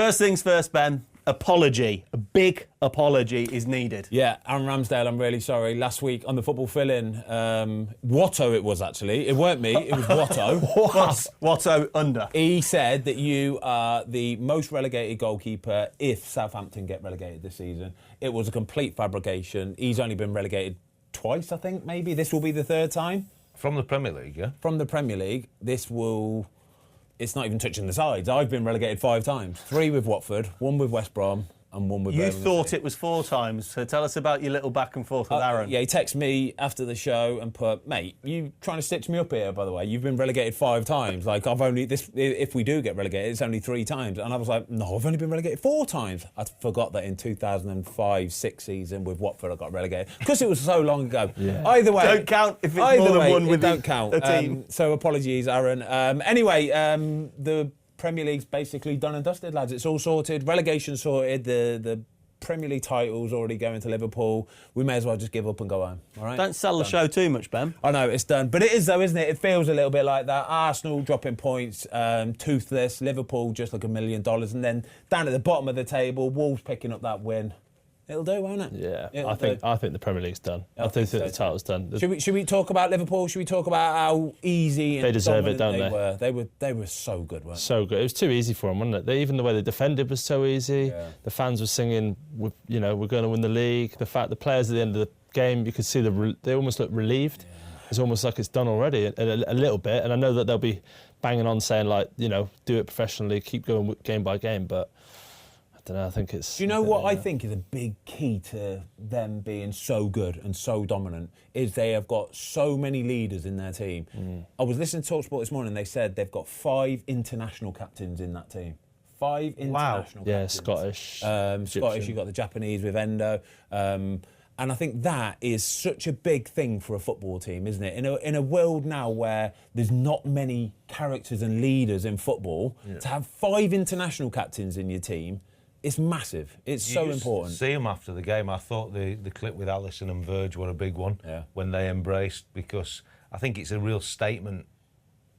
First things first, Ben. Apology. A big apology is needed. Yeah, Aaron Ramsdale, I'm really sorry. Last week on the football fill-in, Watto it was actually. It weren't me, it was Watto. Watto under. He said that you are the most relegated goalkeeper if Southampton get relegated this season. It was a complete fabrication. He's only been relegated twice, I think, maybe. This will be the third time. From the Premier League, yeah? From the Premier League, it's not even touching the sides. I've been relegated 5 times. 3 with Watford, 1 with West Brom, and 1 with You Bowen. thought it was 4 times, so tell us about your little back and forth with Aaron. Yeah, he texted me after the show and put, mate, you trying to stitch me up here, by the way. You've been relegated 5 times. Like, if we do get relegated, it's only 3 times. And I was like, no, I've only been relegated 4 times. I forgot that in 2005-06 season with Watford, I got relegated. Because it was so long ago. Yeah. Either way. Don't count if it's more than one with don't count. the team. So apologies, Aaron. Anyway, the Premier League's basically done and dusted, lads. It's all sorted. Relegation sorted. The Premier League title's already going to Liverpool. We may as well just give up and go home. All right? Don't sell the show too much, Ben. I know, it's done. But it is, though, isn't it? It feels a little bit like that. Arsenal dropping points, toothless. Liverpool just like $1 million. And then down at the bottom of the table, Wolves picking up that win. It'll do, won't it? Yeah, I think the Premier League's done. I think the title's done. Should we talk about Liverpool? Should we talk about how easy and they deserve it, don't they? They were so good, weren't they? So good. It was too easy for them, wasn't it? Even the way they defended was so easy. Yeah. The fans were singing, we're going to win the league. The players at the end of the game, you could see they almost looked relieved. Yeah. It's almost like it's done already, a little bit. And I know that they'll be banging on saying, do it professionally, keep going game by game, but I don't know, I think it's... Do you know what I think is a big key to them being so good and so dominant is they have got so many leaders in their team. I was listening to TalkSport this morning and they said they've got 5 international captains in that team. 5 international captains. Yeah, Scottish. Scottish, you've got the Japanese with Endo. And I think that is such a big thing for a football team, isn't it? In a world now where there's not many characters and leaders in football, to have 5 international captains in your team, it's massive. It's so important. See them after the game. I thought the clip with Alisson and Verge were a big one when they embraced, because I think it's a real statement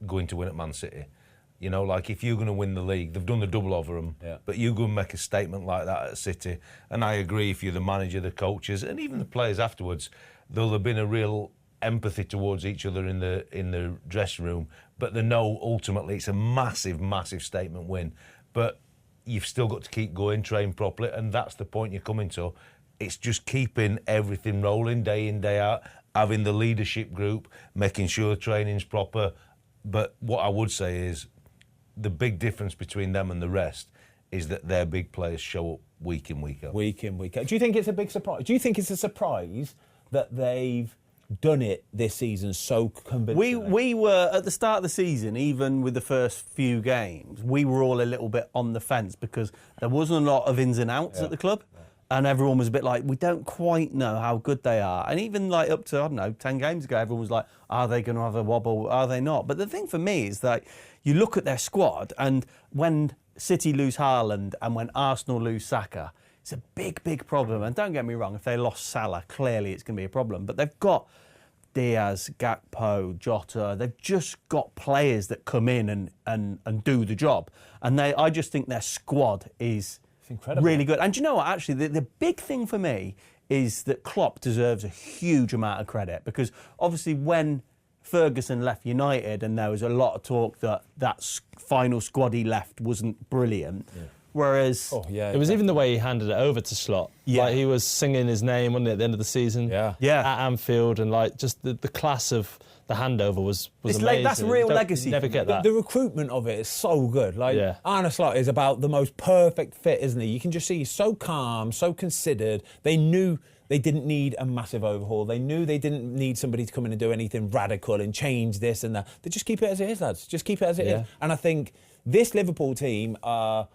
going to win at Man City. You know, like if you're going to win the league, they've done the double over them, but you go and make a statement like that at City. And I agree, if you're the manager, the coaches, and even the players afterwards, there'll have been a real empathy towards each other in the dressing room. But they know ultimately it's a massive, massive statement win. But you've still got to keep going, train properly, and that's the point you're coming to. It's just keeping everything rolling day in, day out, having the leadership group, making sure training's proper. But what I would say is the big difference between them and the rest is that their big players show up week in, week out. Week in, week out. Do you think it's a big surprise? Do you think it's a surprise that they've done it this season so convincingly? We were, at the start of the season, even with the first few games, we were all a little bit on the fence because there wasn't a lot of ins and outs at the club. And everyone was a bit like, we don't quite know how good they are. And even like up to, 10 games ago, everyone was like, are they going to have a wobble? Are they not? But the thing for me is that you look at their squad, and when City lose Haaland and when Arsenal lose Saka, it's a big, big problem. And don't get me wrong, if they lost Salah, clearly it's going to be a problem. But they've got Diaz, Gakpo, Jota. They've just got players that come in and do the job. And I just think their squad is really good. And do you know what, actually, the big thing for me is that Klopp deserves a huge amount of credit, because obviously when Ferguson left United and there was a lot of talk that final squad he left wasn't brilliant, whereas... it was even the way he handed it over to Slot. Like, he was singing his name, wasn't it, at the end of the season? At Anfield, and like just the class of the handover was amazing. That's real legacy. Never get that. The recruitment of it is so good. Like, Arne Slot is about the most perfect fit, isn't he? You can just see he's so calm, so considered. They knew they didn't need a massive overhaul. They knew they didn't need somebody to come in and do anything radical and change this and that. They just keep it as it is, lads. Just keep it as it is. And I think this Liverpool team are...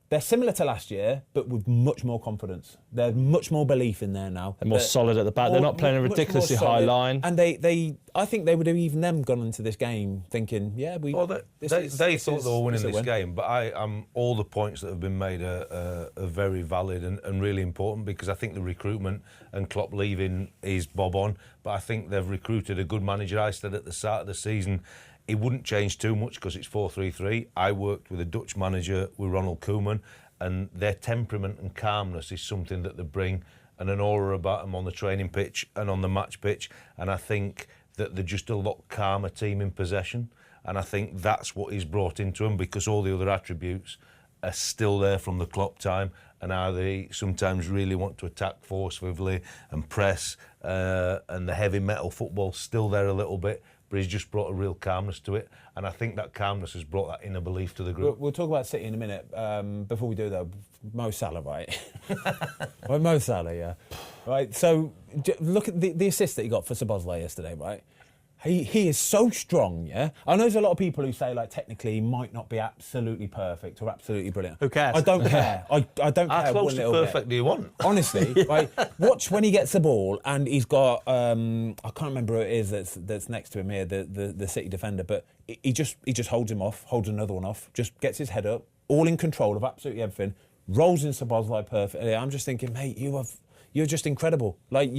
They're similar to last year, but with much more confidence. There's much more belief in there now. They're more solid at the back. They're not playing a ridiculously high line. And I think they would have even them gone into this game thinking, they thought they were winning this game, but all the points that have been made are very valid and really important, because I think the recruitment and Klopp leaving is bob on, but I think they've recruited a good manager. I said at the start of the season, it wouldn't change too much because it's 4-3-3. I worked with a Dutch manager, with Ronald Koeman, and their temperament and calmness is something that they bring, and an aura about them on the training pitch and on the match pitch. And I think that they're just a lot calmer team in possession. And I think that's what he's brought into them, because all the other attributes are still there from the Klopp time, and how they sometimes really want to attack forcefully and press, and the heavy metal football's still there a little bit, but he's just brought a real calmness to it, and I think that calmness has brought that inner belief to the group. We'll talk about City in a minute. Before we do though, Mo Salah, right? Well, Mo Salah, yeah. Right, so look at the assist that he got for Szoboszlai yesterday, right? He is so strong, yeah? I know there's a lot of people who say, like, technically he might not be absolutely perfect or absolutely brilliant. Who cares? I don't care. I don't care. How close to perfect do you want? Honestly, right? Watch when he gets the ball and he's got, I can't remember who it is that's next to him here, the City defender, but he just holds him off, holds another one off, just gets his head up, all in control of absolutely everything, rolls in Szoboszlai perfectly. I'm just thinking, mate, you're just incredible. Like,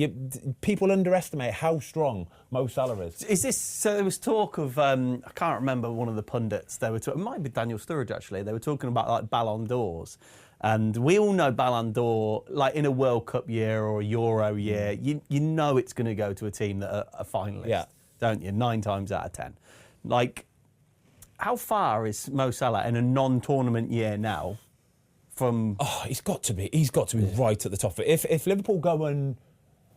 people underestimate how strong Mo Salah is. Is this, so there was talk of, I can't remember one of the pundits, they were talking, it might be Daniel Sturridge actually, they were talking about like Ballon d'Ors. And we all know Ballon d'Or, like in a World Cup year or a Euro year, you know it's going to go to a team that are a finalist, don't you? 9 times out of 10. Like, how far is Mo Salah in a non-tournament year now? He's got to be right at the top of it. If Liverpool go and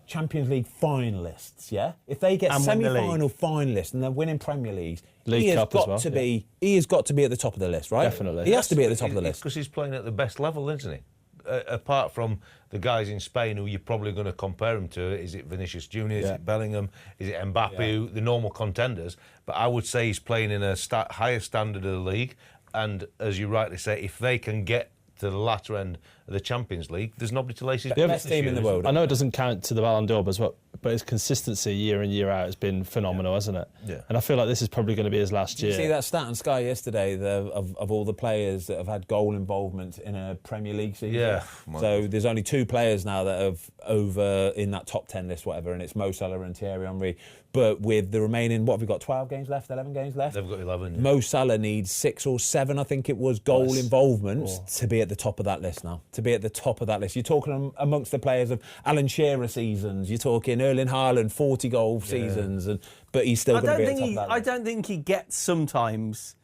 Champions League finalists, yeah, if they get semi-final finalists and they're winning Premier Leagues, he has got to be at the top of the list, right? Definitely, he has to be at the top of the list because he's playing at the best level, isn't he? Apart from the guys in Spain who you're probably going to compare him to, is it Vinicius Junior? Is it Bellingham? Is it Mbappe? The normal contenders. But I would say he's playing in a higher standard of the league, and as you rightly say, if they can get to the latter end of the Champions League, there's nobody to lace his best team in the world. I know it doesn't count to the Ballon d'Or, but his consistency year in, year out has been phenomenal, hasn't it? Yeah. And I feel like this is probably going to be his last year. Did you see that stat on Sky yesterday of all the players that have had goal involvement in a Premier League season? Yeah. So there's only 2 players now that have over in that top 10 list, whatever, and it's Mo Salah and Thierry Henry. But with the remaining, what have we got, 12 games left, 11 games left? They've got 11. Yeah. Mo Salah needs 6 or 7, I think it was, goal involvement to be at the top of that list now. To be at the top of that list. You're talking amongst the players of Alan Shearer seasons. You're talking Erling Haaland, 40-goal seasons. But he's still going to be at the top of that list. I don't think he gets sometimes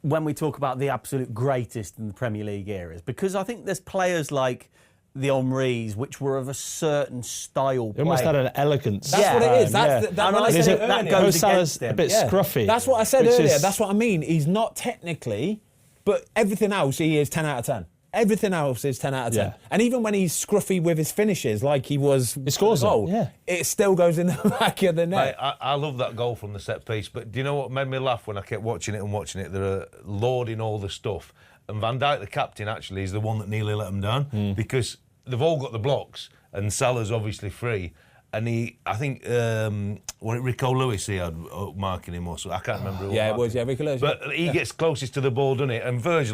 when we talk about the absolute greatest in the Premier League eras. Because I think there's players like the Henrys, which were of a certain style. He almost had an elegance. That's what it is. That goes against him. A bit scruffy. That's what I said earlier. That's what I mean. He's not technically, but everything else, he is 10 out of 10. Everything else is 10 out of 10. Yeah. And even when he's scruffy with his finishes, like he was, he scores a goal, it still goes in the back of the net. I love that goal from the set piece, but do you know what made me laugh when I kept watching it? They're lauding all the stuff. And Van Dijk, the captain, actually is the one that nearly let them down because they've all got the blocks and Salah's obviously free. And I think, was it Rico Lewis he had marking him or so? I can't remember. Yeah, it was, Rico Lewis. But he gets closest to the ball, doesn't he? And Verge,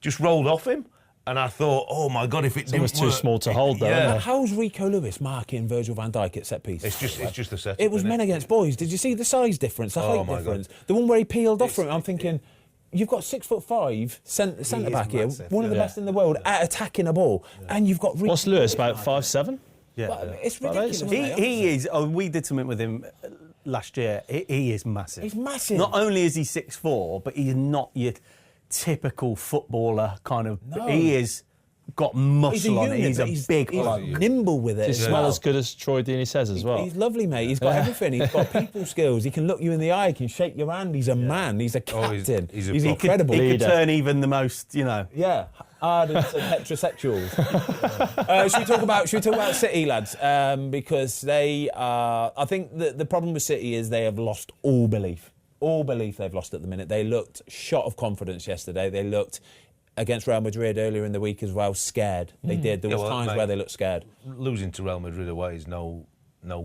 just rolled off him. And I thought, oh my God, if it didn't work. It's almost too small to hold, though. Yeah. How's Rico Lewis marking Virgil van Dijk at set piece? It's just the setup. It was men against boys. Did you see the size difference, the height difference? God. The one where he peeled off from it, I'm thinking, you've got 6'5" centre back here, one of the best in the world at attacking a ball, and you've got. What's Lewis, about 5'7"? Yeah, it's ridiculous. He is. Oh, we did something with him last year. He is massive. He's massive. Not only is he 6'4", but he's not your typical footballer kind of. No. He is. Got muscle on it. He's a big bloke. He's nimble with it. Does he smell as good as Troy Deeney says as well? He's lovely, mate. He's got everything. He's got people skills. He can look you in the eye. He can shake your hand. He's a man. He's a captain. He's incredible. He could turn even the most, Yeah, ardent heterosexuals. Should we talk about City, lads? Because they are. I think the problem with City is they have lost all belief. All belief they've lost at the minute. They looked shot of confidence yesterday. They looked. Against Real Madrid earlier in the week as well, scared. They did. There was times where they looked scared. Losing to Real Madrid away is no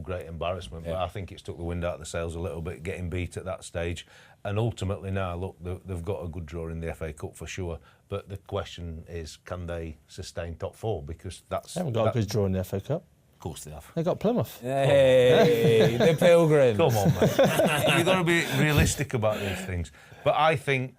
great embarrassment, but I think it's took the wind out of the sails a little bit, getting beat at that stage. And ultimately now, look, they've got a good draw in the FA Cup for sure. But the question is, can they sustain top 4? Because they haven't got a good draw in the FA Cup. Of course they have. They got Plymouth. Hey, the Pilgrims. Come on, mate. You've got to be realistic about these things. But I think,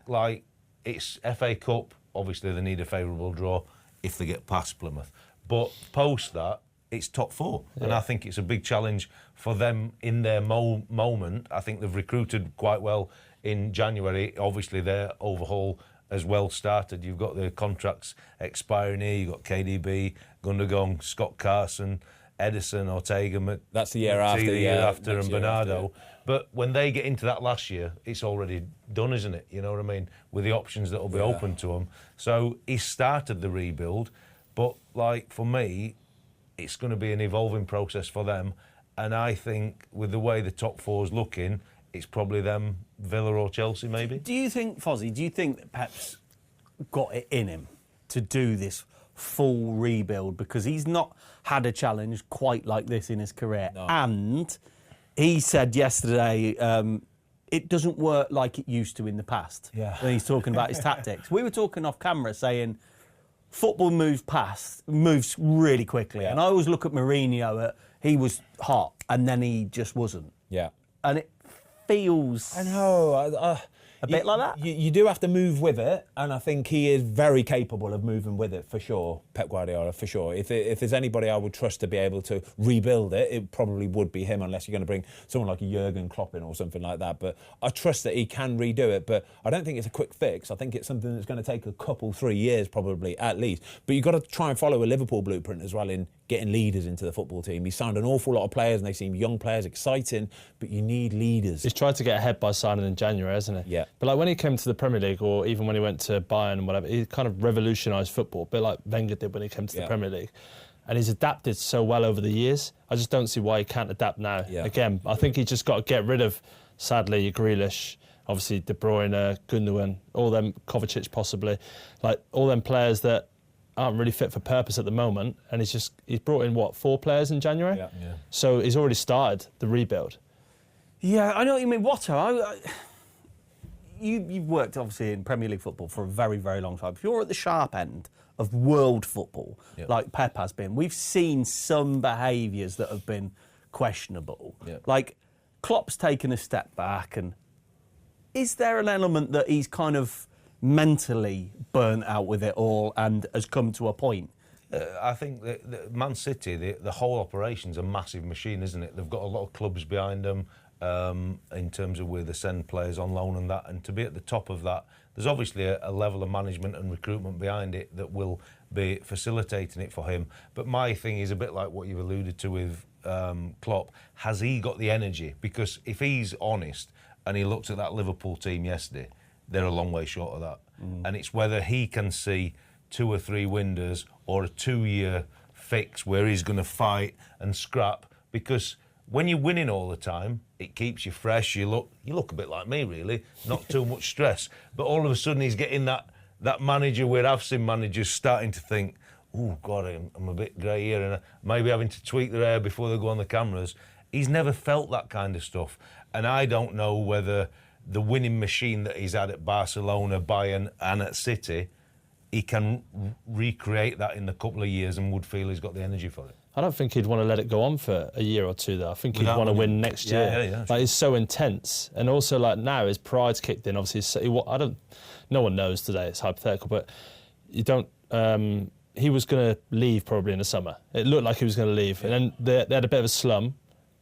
it's FA Cup, obviously they need a favourable draw if they get past Plymouth. But post that, it's top 4. Yeah. And I think it's a big challenge for them in their moment. I think they've recruited quite well in January. Obviously, their overhaul has well started. You've got the contracts expiring here. You've got KDB, Gundogan, Scott Carson, Edison, Ortega. That's the year after. The year after, and Bernardo. But when they get into that last year, it's already done, isn't it? You know what I mean? With the options that will be open to them. So he started the rebuild. But, like, for me, it's going to be an evolving process for them. And I think with the way the top 4's looking, it's probably them, Villa or Chelsea, maybe. Do you think, Fozzie, do you think that Pep's got it in him to do this full rebuild? Because he's not had a challenge quite like this in his career. No. And he said yesterday it doesn't work like it used to in the past. Yeah. When he's talking about his tactics. We were talking off camera saying football moves really quickly. Yeah. And I always look at Mourinho, he was hot and then he just wasn't. Yeah. And it feels... I know. A bit like that? You do have to move with it, and I think he is very capable of moving with it, for sure, Pep Guardiola, for sure. If there's anybody I would trust to be able to rebuild it, it probably would be him, unless you're going to bring someone like a Jurgen Klopp in or something like that. But I trust that he can redo it, but I don't think it's a quick fix. I think it's something that's going to take a couple, 3 years probably, at least. But you've got to try and follow a Liverpool blueprint as well in getting leaders into the football team. He's signed an awful lot of players and they seem young players, exciting, but you need leaders. He's tried to get ahead by signing in January, hasn't he? Yeah. But like when he came to the Premier League, or even when he went to Bayern and whatever, he kind of revolutionised football, a bit like Wenger did when he came to the Premier League. And he's adapted so well over the years. I just don't see why he can't adapt now. Yeah. Again, I think he just got to get rid of, sadly, your Grealish, obviously De Bruyne, Gundogan, all them, Kovacic possibly, like all them players that aren't really fit for purpose at the moment, and he's brought in 4 players in January. Yeah. So he's already started the rebuild. Yeah, I know what you mean. Watto, you've worked obviously in Premier League football for a very, very long time. If you're at the sharp end of world football, like Pep has been, we've seen some behaviours that have been questionable. Like Klopp's taken a step back, and is there an element that he's kind of mentally burnt out with it all and has come to a point? I think that Man City, the whole operation's a massive machine, isn't it? They've got a lot of clubs behind them in terms of where they send players on loan and that. And to be at the top of that, there's obviously a level of management and recruitment behind it that will be facilitating it for him. But my thing is a bit like what you've alluded to with Klopp. Has he got the energy? Because if he's honest and he looked at that Liverpool team yesterday, they're a long way short of that. And it's whether he can see 2 or 3 windows or a 2-year fix where he's going to fight and scrap. Because when you're winning all the time, it keeps you fresh. You look a bit like me, really. Not too much stress. But all of a sudden he's getting that manager where I've seen managers starting to think, oh, God, I'm a bit grey here, and maybe having to tweak their hair before they go on the cameras. He's never felt that kind of stuff. And I don't know whether the winning machine that he's had at Barcelona, Bayern and at City, he can recreate that in a couple of years and would feel he's got the energy for it. I don't think he'd want to let it go on for a year or two, though. I think he'd want to win next year. Yeah, like, it's so intense. And also, like, now his pride's kicked in. Obviously, no one knows today, it's hypothetical, but you don't... he was going to leave probably in the summer. It looked like he was going to leave. And then they had a bit of a slum,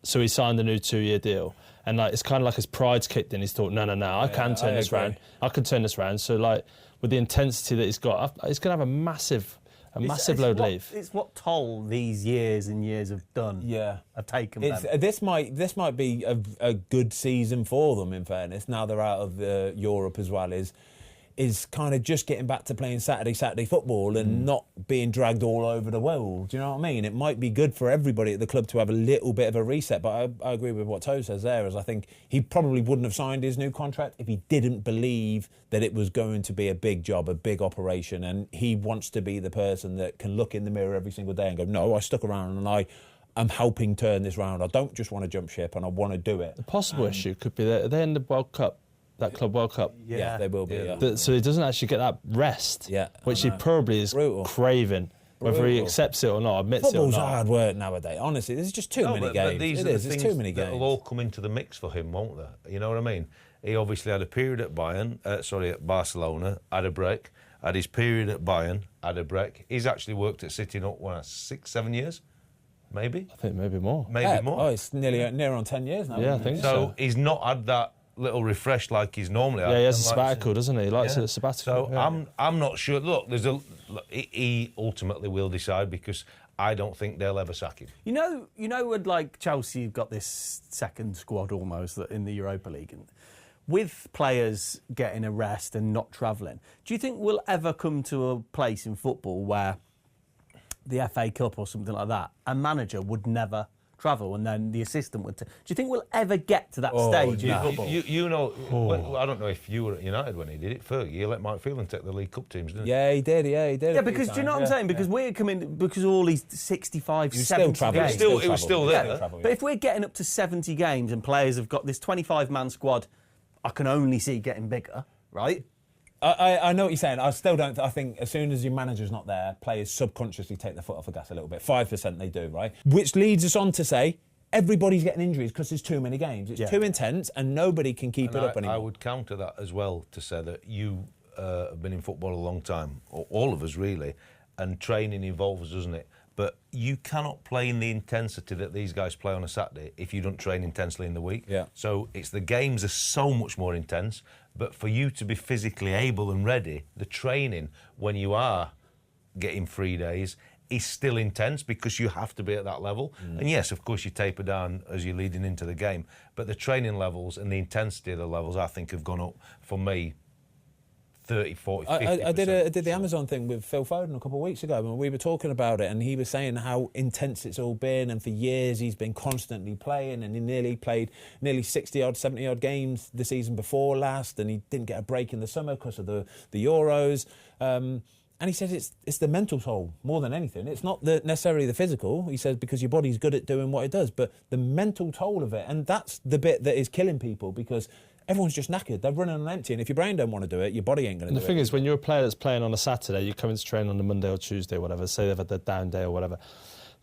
so he signed a new 2-year deal. And like it's kind of like his pride's kicked in. He's thought, no, I can turn this round. I can turn this round. So like with the intensity that he's got, he's going to have a massive load leave. It's what toll these years and years have done. Yeah, have taken. This might be a good season for them. In fairness, now they're out of Europe as well. Is kind of just getting back to playing Saturday football and not being dragged all over the world. Do you know what I mean? It might be good for everybody at the club to have a little bit of a reset, but I agree with what Tozer says there, as I think he probably wouldn't have signed his new contract if he didn't believe that it was going to be a big job, a big operation, and he wants to be the person that can look in the mirror every single day and go, no, I stuck around and I'm helping turn this round. I don't just want to jump ship and I want to do it. The possible issue could be that they're in the World Cup. That Club World Cup. Yeah, they will be. Yeah. So he doesn't actually get that rest, which he probably is craving, whether he accepts it or not, admits Football's it or not. hard work nowadays. Honestly, there's just too many games. But these are the things that'll all come into the mix for him, won't they? You know what I mean? He obviously had a period at at Barcelona, had a break, had his period at Bayern, had a break. He's actually worked at City not 6, 7 years, maybe. I think maybe more. Maybe more. Oh, it's near on 10 years now. Yeah, I think so. He's not had that little refresh like he's normally had. Yeah, he has a sabbatical, doesn't he? He likes a sabbatical. So yeah. I'm not sure. Look, he ultimately will decide because I don't think they'll ever sack him. You know, with like Chelsea, you've got this second squad almost in the Europa League, and with players getting a rest and not travelling, do you think we'll ever come to a place in football where the FA Cup or something like that, a manager would never travel and then the assistant would... Do you think we'll ever get to that stage in football? You know, I don't know if you were at United when he did it. Fergie, he let Mike Phelan take the League Cup teams, didn't he? Yeah, he did. Yeah, because do you know what I'm saying? Because we're coming... Because all these 65, 70 games... It was still there. But if we're getting up to 70 games and players have got this 25-man squad, I can only see getting bigger, right? I know what you're saying. I still don't. I think as soon as your manager's not there, players subconsciously take their foot off the gas a little bit. 5% they do, right? Which leads us on to say everybody's getting injuries because there's too many games. It's too intense and nobody can keep it up anymore. I would counter that as well to say that you have been in football a long time, or all of us really, and training evolves, doesn't it? But you cannot play in the intensity that these guys play on a Saturday if you don't train intensely in the week. Yeah. So the games are so much more intense, but for you to be physically able and ready, the training when you are getting 3 days is still intense because you have to be at that level. And yes, of course, you taper down as you're leading into the game, but the training levels and the intensity of the levels, I think, have gone up for me 30, 40, 50%. I did the Amazon thing with Phil Foden a couple of weeks ago, and we were talking about it, and he was saying how intense it's all been, and for years he's been constantly playing, and he nearly played 60-odd, 70-odd games the season before last, and he didn't get a break in the summer because of the Euros. And he says it's the mental toll more than anything. It's not necessarily the physical, he says, because your body's good at doing what it does, but the mental toll of it, and that's the bit that is killing people because everyone's just knackered. They're running on empty, and if your brain don't want to do it, your body ain't going to do it. The thing is, when you're a player that's playing on a Saturday, you come into training on a Monday or Tuesday or whatever, say they've had their down day or whatever,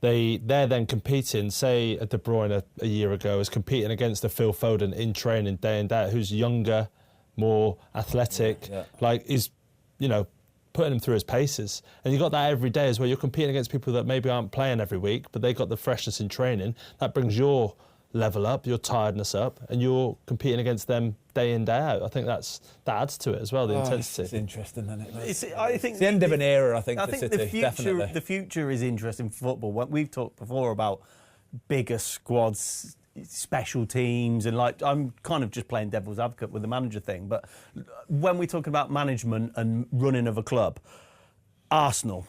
they're then competing, say a De Bruyne a year ago is competing against a Phil Foden in training day in day out, who's younger, more athletic, like is, putting him through his paces. And you got that every day as well. You're competing against people that maybe aren't playing every week, but they got the freshness in training. That brings your level up, your tiredness up, and you're competing against them day in, day out. I think that adds to it as well, the intensity. It's interesting, isn't it? I think it's the end of an era, I think, for City, the future is interesting for football. We've talked before about bigger squads, special teams, and like I'm kind of just playing devil's advocate with the manager thing, but when we talk about management and running of a club, Arsenal,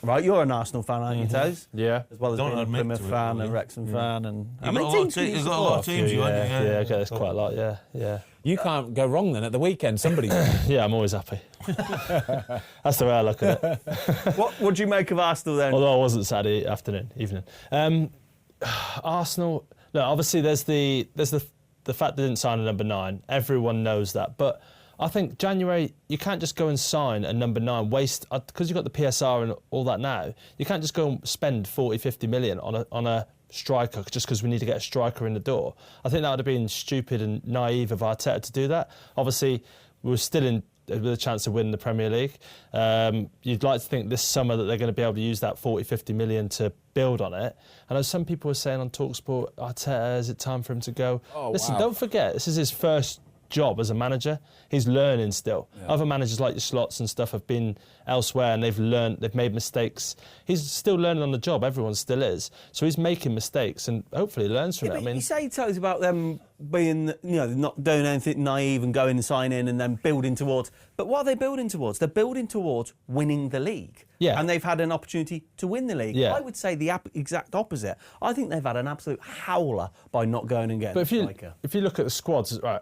right, you're an Arsenal fan, aren't you, Toz? Yeah. As well as being a Plymouth fan, a Wrexham fan, and how many teams? You've got a lot of teams, you haven't you? Yeah, I guess quite a lot. Yeah. You can't go wrong then at the weekend. Somebody's yeah, I'm always happy. That's the way I look at it. What do you make of Arsenal then? Although I wasn't Saturday evening. Arsenal. No, obviously there's the fact they didn't sign a number 9. Everyone knows that, but I think January, you can't just go and sign a number 9, because you've got the PSR and all that now, you can't just go and spend 40, 50 million on a striker just because we need to get a striker in the door. I think that would have been stupid and naive of Arteta to do that. Obviously, we were still with a chance to win the Premier League. You'd like to think this summer that they're going to be able to use that 40, 50 million to build on it. I know some people were saying on TalkSport, Arteta, is it time for him to go? Listen, don't forget, this is his first job as a manager. He's learning still. Yeah. Other managers like your Slots and stuff have been elsewhere and they've made mistakes. He's still learning on the job. Everyone still is. So he's making mistakes and hopefully he learns from it. I mean, you say, Toes, about them being, not doing anything naive and going and signing and then building towards. But what are they building towards? They're building towards winning the league. Yeah. And they've had an opportunity to win the league. Yeah. I would say the exact opposite. I think they've had an absolute howler by not going and getting a striker. If you look at the squads, right,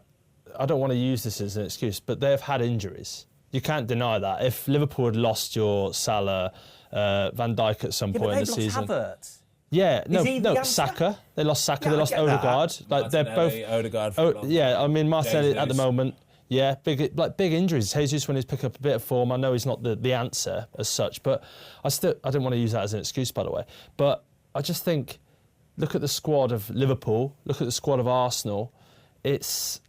I don't want to use this as an excuse, but they've had injuries. You can't deny that. If Liverpool had lost your Salah, Van Dijk at some point in the season. Havertz. Yeah, no, Saka. They lost Saka. Yeah, they lost Odegaard. Like they're both. Odegaard. Yeah, I mean Martinelli at the moment. Yeah, big injuries. Jesus, when he's picked up a bit of form, I know he's not the answer as such, but I didn't want to use that as an excuse, by the way. But I just think, look at the squad of Liverpool. Look at the squad of Arsenal.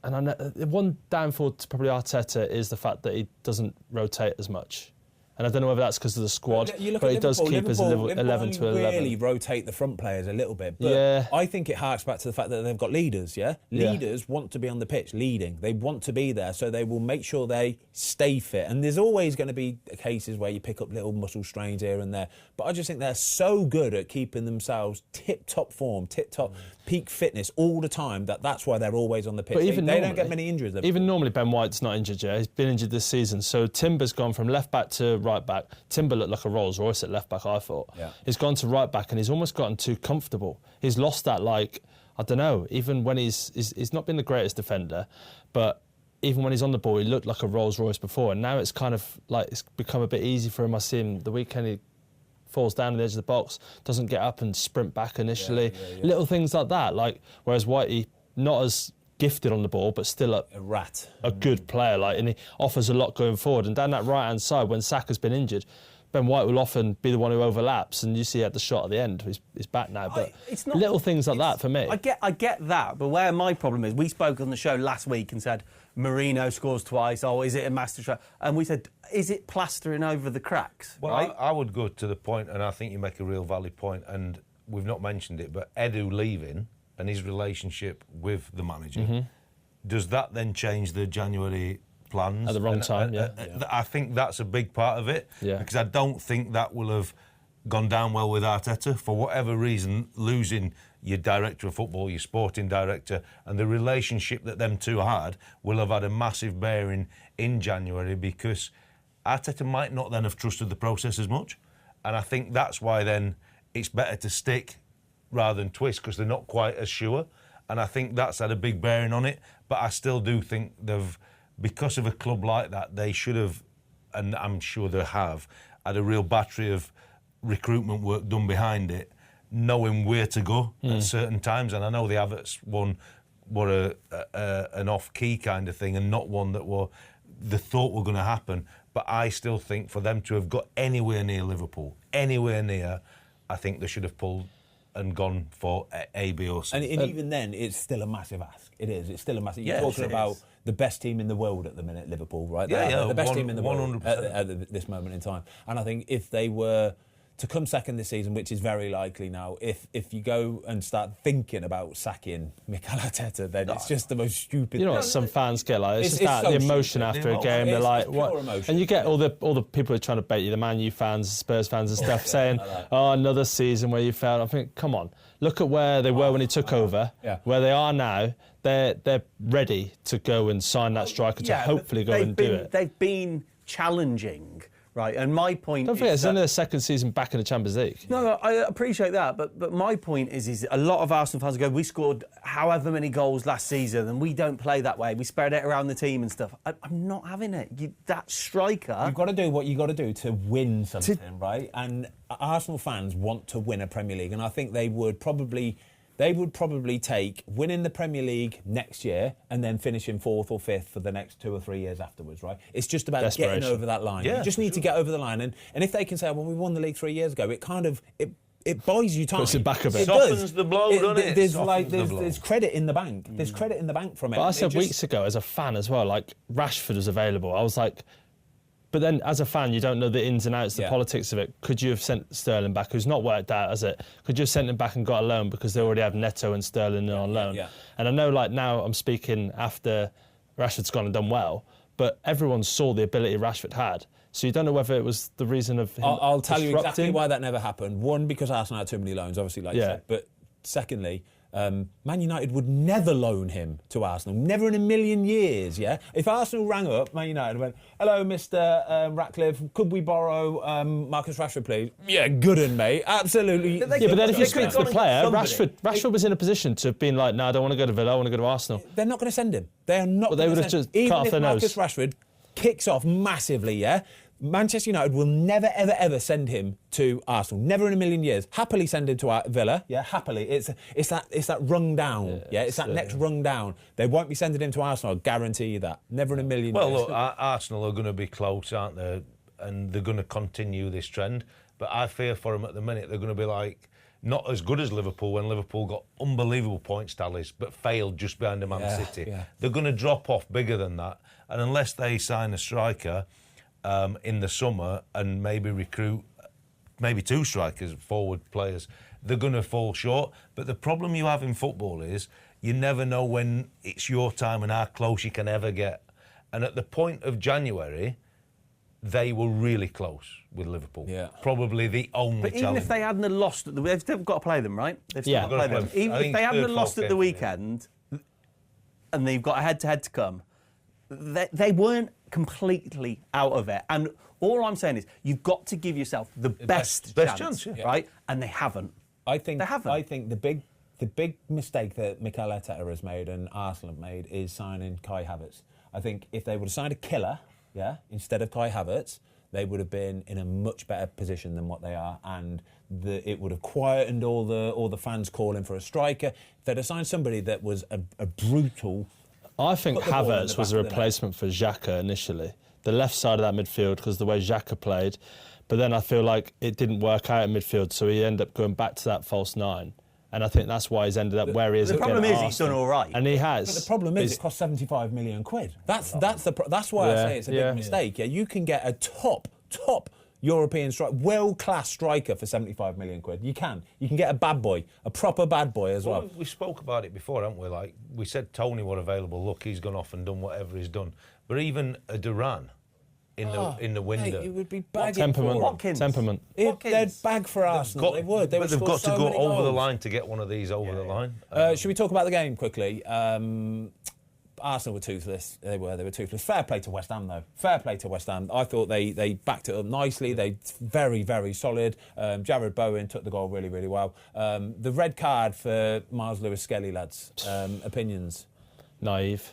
and I know one downfall to probably Arteta is the fact that he doesn't rotate as much. And I don't know whether that's because of the squad, but he does keep his 11 to 11. Really rotate the front players a little bit. But I think it harks back to the fact that they've got leaders, Leaders want to be on the pitch leading. They want to be there, so they will make sure they stay fit. And there's always going to be cases where you pick up little muscle strains here and there. But I just think they're so good at keeping themselves tip-top form, tip-top peak fitness all the time that's why they're always on the pitch. But even they don't get many injuries. Even normally Ben White's not injured yet. He's been injured this season. So Timber's gone from left back to right back. Timber looked like a Rolls Royce at left back, I thought. Yeah. He's gone to right back and he's almost gotten too comfortable. He's lost that, I don't know, even when he's not been the greatest defender, but even when he's on the ball, he looked like a Rolls Royce before. And now it's kind of it's become a bit easy for him. I see him the weekend, he falls down the edge of the box, doesn't get up and sprint back initially. Little things like that. Whereas Whitey, not as gifted on the ball, but still a good player. And he offers a lot going forward. And down that right-hand side, when Saka's been injured, Ben White will often be the one who overlaps, and you see at the shot at the end, he's back now. But it's not, little things like that for me. I get that, but where my problem is, we spoke on the show last week and said, Marino scores twice, is it a master stroke? And we said, is it plastering over the cracks? Well, right? I would go to the point, and I think you make a real valid point, and we've not mentioned it, but Edu leaving and his relationship with the manager, does that then change the January plans? At the wrong time, I think that's a big part of it, because I don't think that will have gone down well with Arteta. For whatever reason, losing your director of football, your sporting director, and the relationship that them two had will have had a massive bearing in January, because Arteta might not then have trusted the process as much. And I think that's why then it's better to stick rather than twist, because they're not quite as sure. And I think that's had a big bearing on it. But I still do think because of a club like that, they should have, and I'm sure they have, had a real battery of recruitment work done behind it, knowing where to go at certain times. And I know the Havertz one were an off-key kind of thing, and not one that the thought were going to happen. But I still think for them to have got anywhere near Liverpool, I think they should have pulled and gone for A, B or C. And even then, it's still a massive ask. It is. It's still a massive... You're talking about the best team in the world at the minute, Liverpool, right? The best team in the world at this moment in time. And I think if they were to come second this season, which is very likely now, if you go and start thinking about sacking Mikel Arteta, then it's just the most stupid... You know what some fans get like? It's just the emotion after a game. They're like, what? Emotion. And you get all the people who are trying to bait you, the Man U fans, Spurs fans and stuff, saying, another season where you failed. I think, come on, look at where they were when he took over, where they are now. They're ready to go and sign that striker to hopefully go and do it. They've been challenging. Right, and my point Don't forget, it's only their second season back in the Champions League. No, I appreciate that, but my point is a lot of Arsenal fans go, we scored however many goals last season and we don't play that way. We spread it around the team and stuff. I'm not having it. That striker... You've got to do what you've got to do to win something, right? And Arsenal fans want to win a Premier League, and I think they would probably take winning the Premier League next year and then finishing 4th or 5th for the next 2 or 3 years afterwards, right? It's just about getting over that line. Yeah, you just need to get over the line. And if they can say, well, we won the league 3 years ago, it kind of... It buys you time. Puts it back a bit. It softens the blow, doesn't it? There's credit in the bank. There's credit in the bank from it. But I said weeks ago, as a fan as well, like, Rashford was available. I was like... But then, as a fan, you don't know the ins and outs, the politics of it. Could you have sent Sterling back, who's not worked out, has it? Could you have sent him back and got a loan because they already have Neto and Sterling on loan? Yeah. And I know, now I'm speaking after Rashford's gone and done well, but everyone saw the ability Rashford had. So you don't know whether it was the reason of him I'll tell you exactly why that never happened. One, because Arsenal had too many loans, obviously, like you said. But secondly... Man United would never loan him to Arsenal, never in a million years, If Arsenal rang up Man United and went, hello, Mr. Ratcliffe, could we borrow Marcus Rashford, please? Yeah, good un, mate, absolutely. But then if you speak to the player, Rashford was in a position to have been like, no, I don't want to go to Villa, I want to go to Arsenal. They're not going to send him. They are not. They would have just cut off their nose. Even if Marcus Rashford kicks off massively, Manchester United will never, ever, ever send him to Arsenal. Never in a million years. Happily send him to Villa. Happily. It's that rung down. It's that next rung down. They won't be sending him to Arsenal. I guarantee you that. Never in a million years. Well, look, Arsenal are going to be close, aren't they? And they're going to continue this trend. But I fear for them at the minute. They're going to be like not as good as Liverpool when Liverpool got unbelievable points tallies but failed just behind Man City. Yeah. They're going to drop off bigger than that. And unless they sign a striker in the summer and maybe recruit maybe 2 strikers, forward players, they're going to fall short. But the problem you have in football is you never know when it's your time and how close you can ever get. And at the point of January, they were really close with Liverpool. Yeah. Probably the only But even if they hadn't lost, they've still got to play them, right? They've still got to play them. Even if they hadn't lost at the weekend and they've got a head-to-head to come, they weren't completely out of it. And all I'm saying is you've got to give yourself the best chance, right? And they haven't. I think the big mistake that Mikel Arteta has made and Arsenal have made is signing Kai Havertz. I think if they would have signed a killer, instead of Kai Havertz, they would have been in a much better position than what they are, and it would have quietened all the fans calling for a striker. If they'd have signed somebody that was a brutal. I think Havertz was a replacement for Xhaka initially. The left side of that midfield, because the way Xhaka played. But then I feel like it didn't work out in midfield, so he ended up going back to that false 9. And I think that's why he's ended up where he is. The problem is he's done all right. And he has. But the problem is it cost 75 million quid. That's why I say it's a big mistake. Yeah, you can get a top European world-class striker for 75 million quid. You can get a bad boy, a proper bad boy as well. We spoke about it before, haven't we? Like we said, Tony were available. Look, he's gone off and done whatever he's done. But even a Duran in the window, it would be bagging for temperament. They'd bag for Arsenal. They would. But they've got to go over the line to get one of these over the line. Should we talk about the game quickly? Arsenal were toothless. They were toothless. Fair play to West Ham, though. Fair play to West Ham. I thought they backed it up nicely. They very, very solid. Jarrod Bowen took the goal really, really well. The red card for Miles Lewis-Skelly, lads. Opinions? Naive.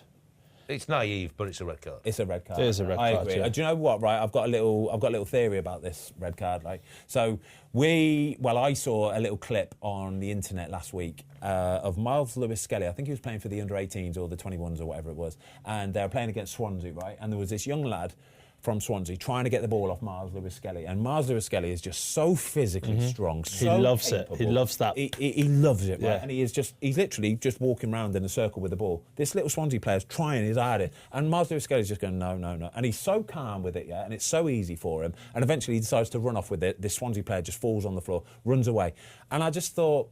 It's naive, but it's a red card. It's a red card. It is a red card. I agree. Yeah. Do you know what? Right, I've got a little theory about this red card. Right, so I saw a little clip on the internet last week of Miles Lewis-Skelly. I think he was playing for the under-18s or the 21s or whatever it was, and they were playing against Swansea, right? And there was this young lad from Swansea trying to get the ball off Miles Lewis-Skelly, and Miles Lewis-Skelly is just so physically strong. He loves it. He loves that. He loves it, right? And he's literally just walking around in a circle with the ball. This little Swansea player's trying his hardest, and Miles Lewis-Skelly's just going, no. And he's so calm with it, and it's so easy for him. And eventually he decides to run off with it. This Swansea player just falls on the floor, runs away. And I just thought,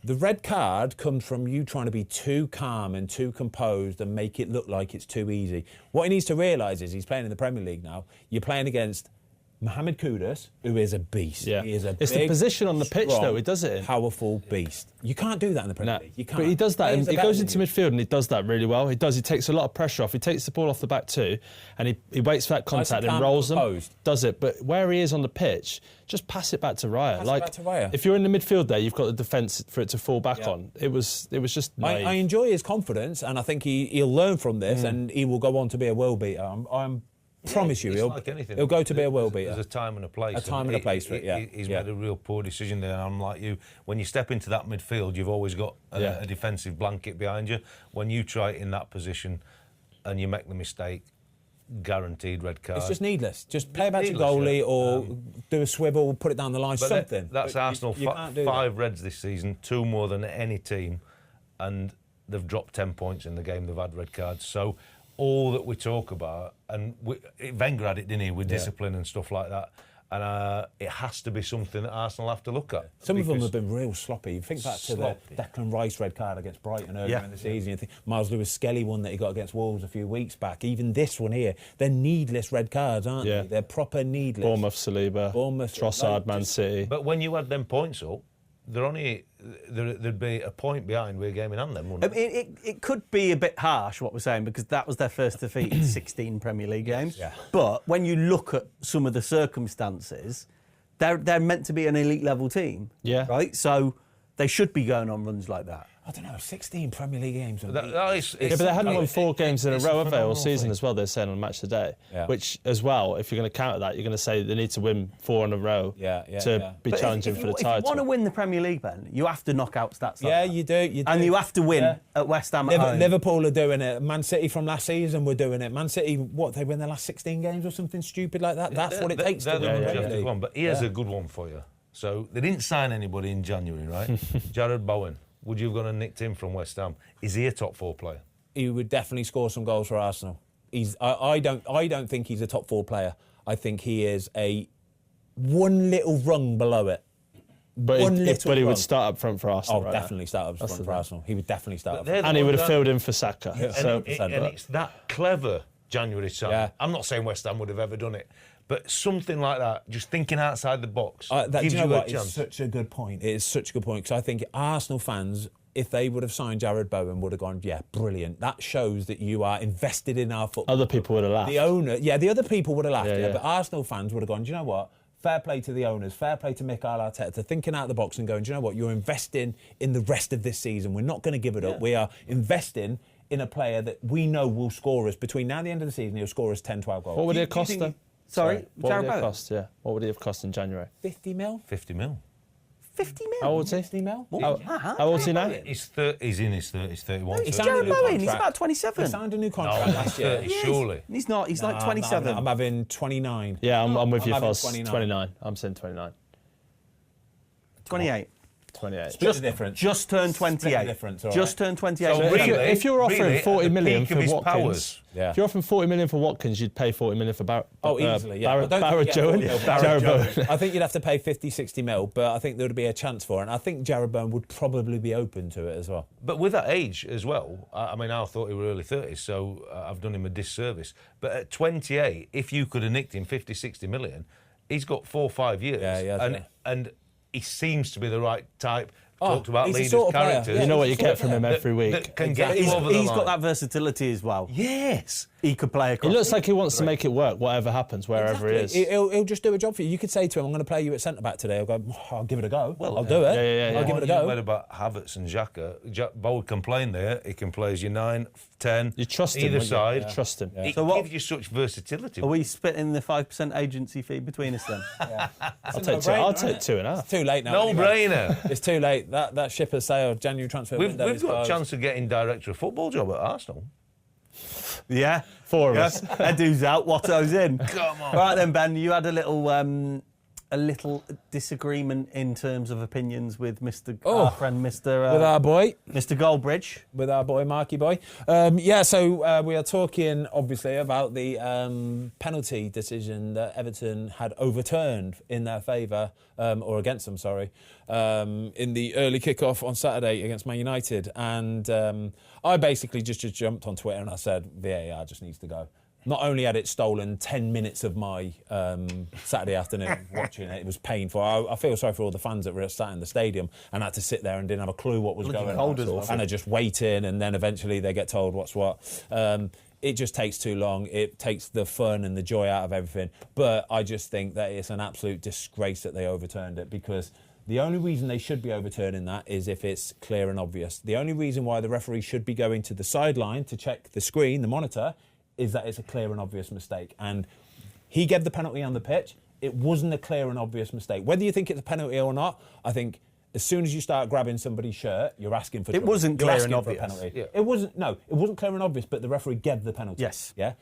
the red card comes from you trying to be too calm and too composed and make it look like it's too easy. What he needs to realise is he's playing in the Premier League now. You're playing against Mohamed Kudus, who is a beast. Yeah. He is it's the position on the pitch, though, he does it in. Powerful beast. You can't do that in the Premier League. You can't. But he does that. He goes into midfield and he does that really well. He takes a lot of pressure off. He takes the ball off the back too, and he waits for that contact and rolls them. Does it. But where he is on the pitch, just pass it back to Raya. If you're in the midfield there, you've got the defence for it to fall back on. It was just naive. I enjoy his confidence, and I think he'll learn from this, and he will go on to be a world beater. I'm promise you, he'll go to be a world beater. There's a time and a place. A time and a place for it, yeah. He's made a real poor decision there, and I'm like you. When you step into that midfield, you've always got a defensive blanket behind you. When you try it in that position and you make the mistake, guaranteed red card. It's just needless. Just play back to goalie or do a swivel, put it down the line, something. That's Arsenal. 5 reds this season, 2 more than any team, and they've dropped 10 points in the game. They've had red cards. So all that we talk about, and Wenger had it, didn't he, with discipline and stuff like that. And it has to be something that Arsenal have to look at. Some of them have been real sloppy. You think back to the Declan Rice red card against Brighton earlier in the season. You think Miles Lewis-Skelly one that he got against Wolves a few weeks back. Even this one here, they're needless red cards, aren't they? They're proper needless. Bournemouth, Saliba, Trossard, Man City. But when you had them points up, there'd be a point behind we're game in hand then, wouldn't it? It could be a bit harsh what we're saying, because that was their first defeat in 16 Premier League games. Yeah. But when you look at some of the circumstances, they're meant to be an elite level team. Yeah. Right? So they should be going on runs like that. I don't know, 16 Premier League games. But they hadn't won 4 games in a row, have they, all season as well, they're saying on Match Today. Yeah. Which, as well, if you're going to counter that, you're going to say they need to win 4 in a row to be challenging for the title. If you want to win the Premier League, Ben, you have to knock out stats like that. You do. And you have to win at West Ham at home. Liverpool are doing it. Man City from last season were doing it. Man City, they win their last 16 games or something stupid like that? That's what it takes to win the Premier League. But here's a good one for you. So they didn't sign anybody in January, right? Jarrod Bowen, would you have gone and nicked him from West Ham? Is he a top 4 player? He would definitely score some goals for Arsenal. I don't think he's a top 4 player. I think he is one little rung below it. But he would start up front for Arsenal. Oh, definitely start up front for Arsenal. He would definitely start up front. And he would have filled in for Saka. And it's that clever January sign. Yeah. I'm not saying West Ham would have ever done it, but something like that, just thinking outside the box, gives you a chance. It's such a good point. It is such a good point, because I think Arsenal fans, if they would have signed Jarrod Bowen, would have gone, yeah, brilliant. That shows that you are invested in our football. Other people would have laughed. The owner, the other people would have laughed, but Arsenal fans would have gone, do you know what? Fair play to the owners, fair play to Mikel Arteta, thinking out of the box and going, do you know what? You're investing in the rest of this season. We're not going to give it up. We are investing in a player that we know will score us. Between now and the end of the season, he'll score us 10, 12 goals. What would it cost them? Sorry, what would it Bowen? cost? Yeah, what would it have cost in January? 50 mil? 50 mil. 50 mil? How old's he? 60 mil? How old's he now? He's in his 30s, 31. He's Jarrod Bowen, he's about 27. He signed a new contract last year. 30, surely. He's not, he's like 27. I'm having 29. Yeah, I'm with you, having Foz. 29. 29. I'm saying 29. 28. 28. Split the difference. Just turned 28. Split the difference, all right. Just turned 28. So if you're offering 40 million for Watkins, powers, if you're offering 40 million for Watkins, you'd pay 40 million for Easily, yeah. Jarrod Bowen. I think you'd have to pay 50, 60 mil, but I think there would be a chance for it. And I think Jarrod Bowen would probably be open to it as well. But with that age as well, I mean, I thought he was early 30s, so I've done him a disservice. But at 28, if you could have nicked him 50, 60 million, he's got 4 or 5 years. And he seems to be the right type. Talked about leaders, sort of characters. player. You know what you get from him every week. That can get you over the He's line. got that versatility as well. Yes. He could play across. It looks like he wants to make it work, whatever happens, wherever he is. He'll just do a job for you. You could say to him, I'm going to play you at centre-back today. I'll go, I'll give it a go. Well, I'll do it. Yeah. I'll give it a You go. read about Havertz and Xhaka. Bowen can play in there. He can play as your 9, 10. You trust him. Either wouldn't you? side. Yeah. Trust him. It So what- gives you such versatility. Are we splitting the 5% agency fee between us then? I'll take 2.5. It's too late now. No anyway. brainer. It's too late. That ship has sailed. January transfer window We've is got a closed. chance of getting director of football job at Arsenal. Yeah. 4 of us. Edu's out, Watto's in. Come on. All right then, Ben, you had a little disagreement in terms of opinions with our friend Mr. With our boy. Mr. Goldbridge. With our boy, Marky boy. So we are talking, obviously, about the penalty decision that Everton had overturned in their favour, or against them, sorry, in the early kick-off on Saturday against Man United. And I basically just jumped on Twitter and I said, VAR just needs to go. Not only had it stolen 10 minutes of my Saturday afternoon watching it, it was painful. I feel sorry for all the fans that were sat in the stadium and had to sit there and didn't have a clue what was going on. And are just waiting, and then eventually they get told what's what. It just takes too long. It takes the fun and the joy out of everything. But I just think that it's an absolute disgrace that they overturned it, because the only reason they should be overturning that is if it's clear and obvious. The only reason why the referee should be going to the sideline to check the screen, the monitor, is that it's a clear and obvious mistake. And he gave the penalty on the pitch. It wasn't a clear and obvious mistake. Whether you think it's a penalty or not, I think as soon as you start grabbing somebody's shirt, you're asking for trouble. It wasn't You're clear asking and for a obvious. penalty. Yeah. It wasn't clear and obvious, but the referee gave the penalty. Yes. Yeah?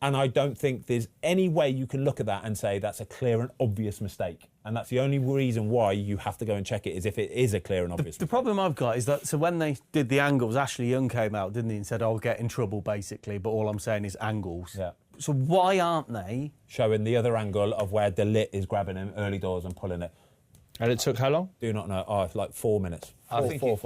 And I don't think there's any way you can look at that and say that's a clear and obvious mistake. And that's the only reason why you have to go and check it, is if it is a clear and obvious The problem I've got is that, so when they did the angles, Ashley Young came out, didn't he, and said, I'll get in trouble, basically, but all I'm saying is angles. Yeah. So why aren't they? Showing the other angle of where De Ligt is grabbing him early doors and pulling it. And it took how long? Do not know. Oh, like 4 minutes. I think five.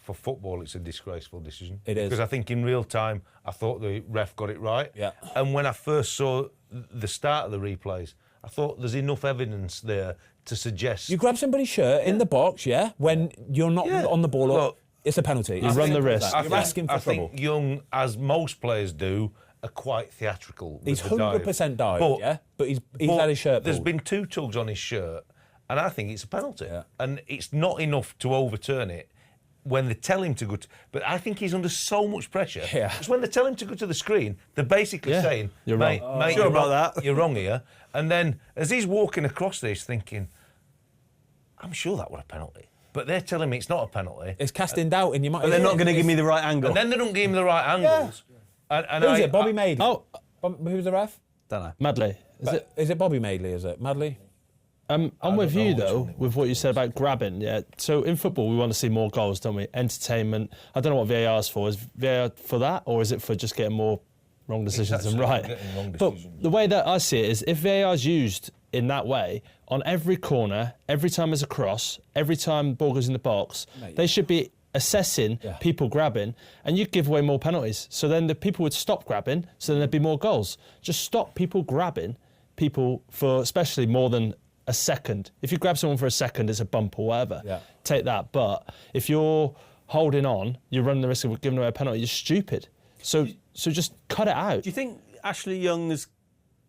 for football it's a disgraceful decision. It is. Because I think in real time I thought the ref got it right. Yeah. And when I first saw the start of the replays, I thought there's enough evidence there to suggest... You grab somebody's shirt in the box, when you're not on the ball, Look, it's a penalty. You run the risk. You're asking for trouble. I think Young, as most players do, are quite theatrical with He's the dive. 100% dived, but he's had his shirt There's pulled. been 2 tugs on his shirt, and I think it's a penalty. Yeah. And it's not enough to overturn it when they tell him to go to... But I think he's under so much pressure. Yeah. Because when they tell him to go to the screen, they're basically saying, You're mate, wrong. mate, Sure you're about wrong, that. you're wrong here. And then, as he's walking across this, thinking, I'm sure that was a penalty. But they're telling me it's not a penalty. It's casting doubt in your mind. But they're not going to give me the right angle. And then they don't give him the right angles. And Who's it? Bobby Madeley? Oh, Who's the ref? Don't know. Madley. Is it Bobby Madeley, is it? Madley? I'm with you though, with what you said about grabbing. Yeah. So in football, we want to see more goals, don't we? Entertainment. I don't know what VAR is for. Is VAR for that, or is it for just getting more wrong decisions than right? But the way that I see it is, if VAR is used in that way, on every corner, every time there's a cross, every time the ball goes in the box, they should be assessing people grabbing, and you'd give away more penalties. So then the people would stop grabbing, so then there'd be more goals. Just stop people grabbing people for especially more than a second. If you grab someone for a second, it's a bump or whatever. Yeah. Take that. But if you're holding on, you're running the risk of giving away a penalty. You're stupid. So just cut it out. Do you think Ashley Young has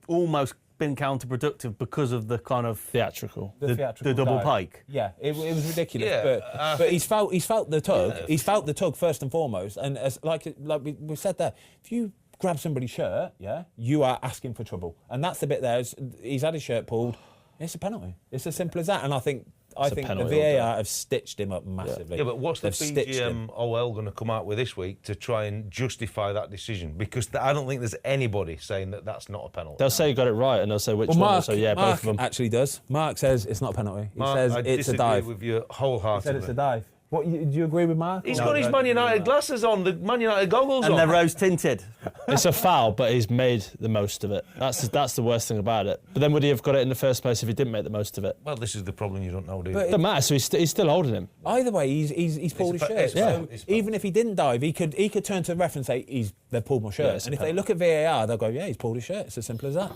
almost been counterproductive because of the kind of theatrical the double pike? Yeah, it was ridiculous. Yeah, but he's felt the tug. Yeah. He's felt the tug first and foremost. And as like we said there, if you grab somebody's shirt, you are asking for trouble. And that's the bit there. He's had his shirt pulled. It's a penalty. It's as simple as that. And I think the VAR have stitched him up massively. Yeah, but what's the BGMOL going to come out with this week to try and justify that decision? Because I don't think there's anybody saying that that's not a penalty. They'll say you got it right, and they'll say which one. Mark, so yeah, Mark both of them actually does. Mark says it's not a penalty. He says it's a dive. With you wholeheartedly. He said it's a dive. What, do you agree with Mark? He's got his Man United glasses on, the Man United goggles on. And they're rose tinted. It's a foul, but he's made the most of it. That's the worst thing about it. But then would he have got it in the first place if he didn't make the most of it? Well, this is the problem, you don't know, do you? But it doesn't matter, so he's still holding him. Either way, he's pulled his shirt. So even if he didn't dive, he could turn to the ref and say, they've pulled my shirt. Yeah, and if they look at VAR, they'll go, yeah, he's pulled his shirt. It's as simple as that.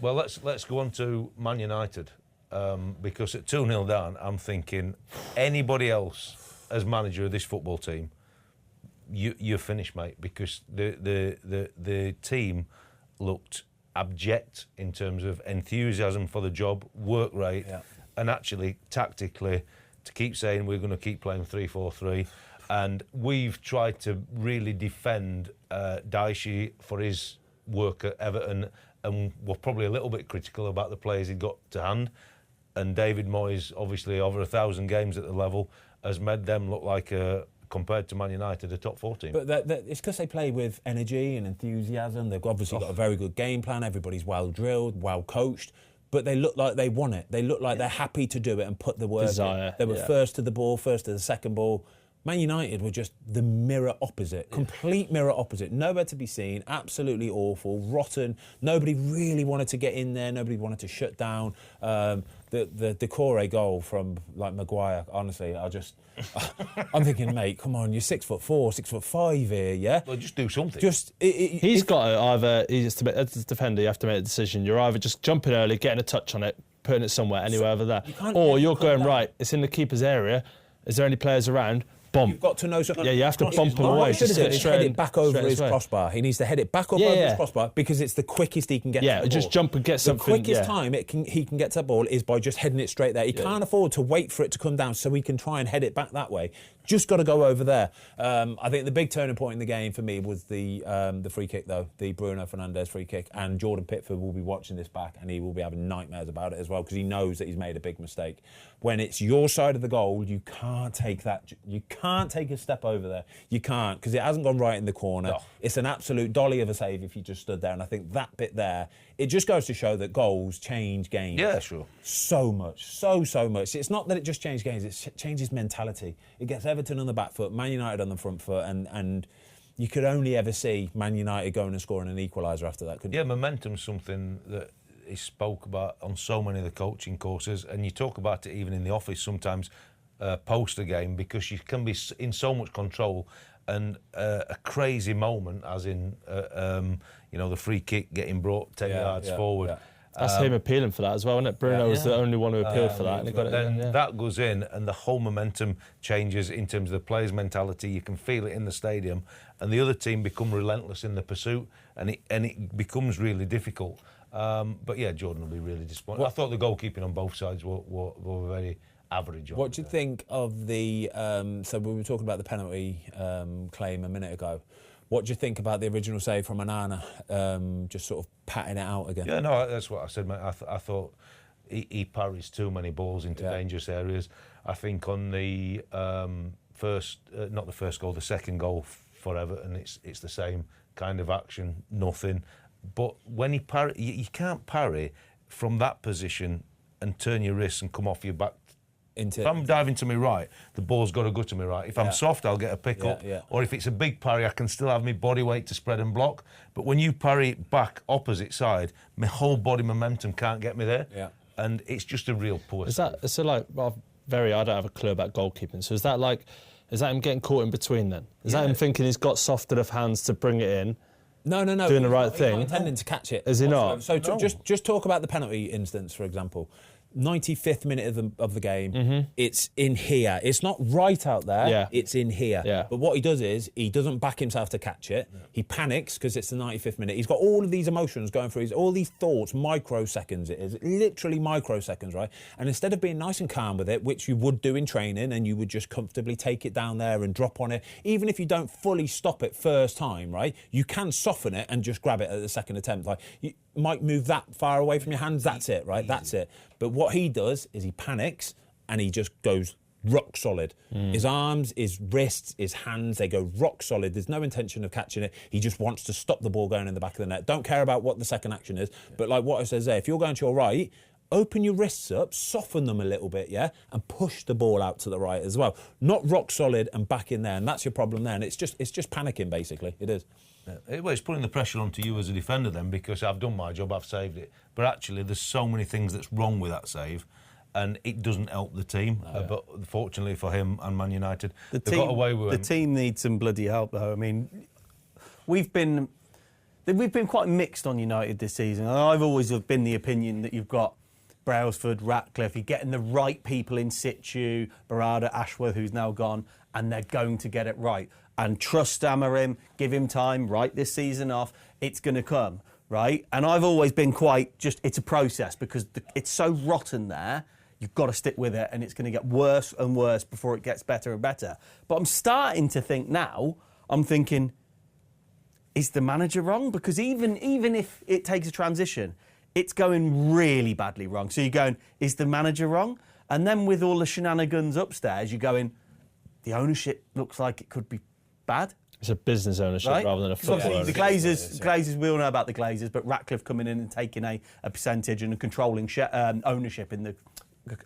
Well, let's go on to Man United. Because at 2-0 down, I'm thinking anybody else as manager of this football team, you're finished, mate, because the team looked abject in terms of enthusiasm for the job, work rate, and actually tactically to keep saying we're going to keep playing 3-4-3. And we've tried to really defend Daishi for his work at Everton, and we're probably a little bit critical about the players he got to hand. And David Moyes, obviously over 1,000 games at the level, has made them look like, compared to Man United, a top 4 team. But it's because they play with energy and enthusiasm. They've obviously got a very good game plan. Everybody's well drilled, well coached. But they look like they want it. They look like they're happy to do it and put the work in. They were first to the ball, first to the second ball. Man United were just the mirror opposite, complete mirror opposite. Nowhere to be seen, absolutely awful, rotten. Nobody really wanted to get in there. Nobody wanted to shut down. The Decore goal from like Maguire, honestly, I'm thinking, mate, come on, you're 6'4", 6'5" here, yeah? Well, just do something. He's got to either, as a defender, you have to make a decision. You're either just jumping early, getting a touch on it, putting it somewhere, anywhere over there. Or you're going, right, it's in the keeper's area. Is there any players around? Bomb. You've got to know something. Yeah, you have to bump him away. Just head it back over his crossbar. He needs to head it back over his crossbar because it's the quickest he can get to the ball. Just jump and get something. The quickest time he can get to the ball is by just heading it straight there. He can't afford to wait for it to come down so he can try and head it back that way. Just got to go over there. I think the big turning point in the game for me was the free kick, though, the Bruno Fernandes free kick. And Jordan Pickford will be watching this back and he will be having nightmares about it as well because he knows that he's made a big mistake. When it's your side of the goal, you can't take that. You can't take a step over there. You can't because it hasn't gone right in the corner. No. It's an absolute dolly of a save if you just stood there. And I think that bit there, it just goes to show that goals change games. Yeah, sure. So much, so much. It's not that it just changes games, it changes mentality. It gets Everton on the back foot, Man United on the front foot, and you could only ever see Man United going and scoring an equaliser after that, couldn't you? Yeah, momentum's something that he spoke about on so many of the coaching courses, and you talk about it even in the office sometimes post a game because you can be in so much control and a crazy moment, as in the free kick getting brought 10 yards forward. Yeah. That's him appealing for that as well, isn't it? Bruno was the only one who appealed for that. And he got it then that goes in, and the whole momentum changes in terms of the players' mentality. You can feel it in the stadium, and the other team become relentless in the pursuit, and it becomes really difficult. But yeah, Jordan will be really disappointed. I thought the goalkeeping on both sides were very average. What do you think of the? So we were talking about the penalty claim a minute ago. What do you think about the original save from Onana, just sort of patting it out again? Yeah, no, that's what I said, mate. I thought he parries too many balls into dangerous areas. I think on the not the first goal, the second goal for Everton, it's the same kind of action, nothing. But when he you can't parry from that position and turn your wrists and come off your back. Into, if I'm diving to my right, the ball's got to go to my right. If I'm soft, I'll get a pick up. Yeah. Or if it's a big parry, I can still have my body weight to spread and block. But when you parry it back opposite side, my whole body momentum can't get me there. Yeah. And it's just a real poor. Is that so? Like, well, I don't have a clue about goalkeeping. So is that him getting caught in between then? Is that him thinking he's got soft enough hands to bring it in? No. Doing the right thing. He's not intending to catch it. Is he not? So just talk about the penalty instance, for example. 95th minute of the game, it's in here. It's not right out there, it's in here. Yeah. But what he does is, he doesn't back himself to catch it. Yeah. He panics because it's the 95th minute. He's got all of these emotions going through, all these thoughts, microseconds it is, literally microseconds, right? And instead of being nice and calm with it, which you would do in training, and you would just comfortably take it down there and drop on it, even if you don't fully stop it first time, right? You can soften it and just grab it at the second attempt. Like, you might move that far away from your hands, that's it, right? That's it. But what he does is he panics and he just goes rock solid. His arms, his wrists, his hands, they go rock solid. There's no intention of catching it. He just wants to stop the ball going in the back of the net. Don't care about what the second action is. But like what I says there, if you're going to your right, open your wrists up, soften them a little bit, and push the ball out to the right as well. Not rock solid and back in there, and that's your problem there. And it's just panicking, basically. It is. Yeah. Well, it's putting the pressure onto you as a defender then, because I've done my job, I've saved it. But actually, there's so many things that's wrong with that save, and it doesn't help the team. But fortunately for him and Man United, they've got away with it. The team needs some bloody help, though. I mean, we've been quite mixed on United this season. I've always been the opinion that you've got Brailsford, Ratcliffe, you're getting the right people in situ, Barada, Ashworth, who's now gone, and they're going to get it right. And trust Amorim, give him time, write this season off, it's going to come, right? And I've always been it's a process, because it's so rotten there, you've got to stick with it, and it's going to get worse and worse before it gets better and better. But I'm starting to think now, I'm thinking, is the manager wrong? Because even if it takes a transition, it's going really badly wrong. So you're going, is the manager wrong? And then with all the shenanigans upstairs, you're going, the ownership looks like it could be bad. It's a business ownership, right? Rather than a football ownership. The Glazers, we all know about the Glazers, but Ratcliffe coming in and taking a percentage and a controlling ownership in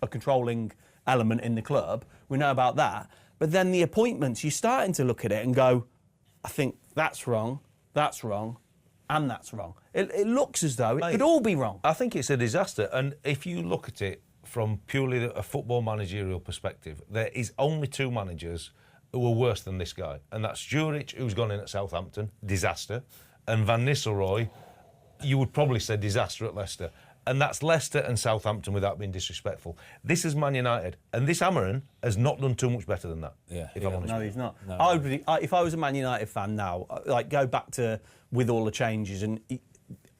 a controlling element in the club, we know about that. But then the appointments, you're starting to look at it and go, I think that's wrong, and that's wrong. It looks as though it could all be wrong. I think it's a disaster. And if you look at it from purely a football managerial perspective, there is only two managers who are worse than this guy. And that's Juric, who's gone in at Southampton, disaster. And Van Nistelrooy, you would probably say disaster at Leicester. And that's Leicester and Southampton without being disrespectful. This is Man United. And this Amorim has not done too much better than that. Yeah. If I'm honest. No, he's not. No. If I was a Man United fan now, go back to with all the changes, and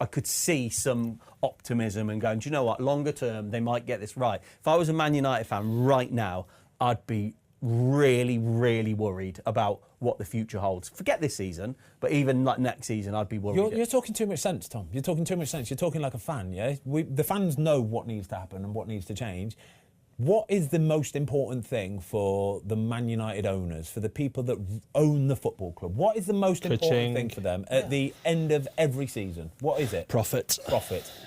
I could see some optimism and going, do you know what, longer term, they might get this right. If I was a Man United fan right now, I'd be really, really worried about what the future holds. Forget this season, but even like next season, I'd be worried. You're talking too much sense, Tom. You're talking too much sense. You're talking like a fan, yeah? The fans know what needs to happen and what needs to change. What is the most important thing for the Man United owners, for the people that own the football club? What is the most important thing for them at the end of every season? What is it? Profit.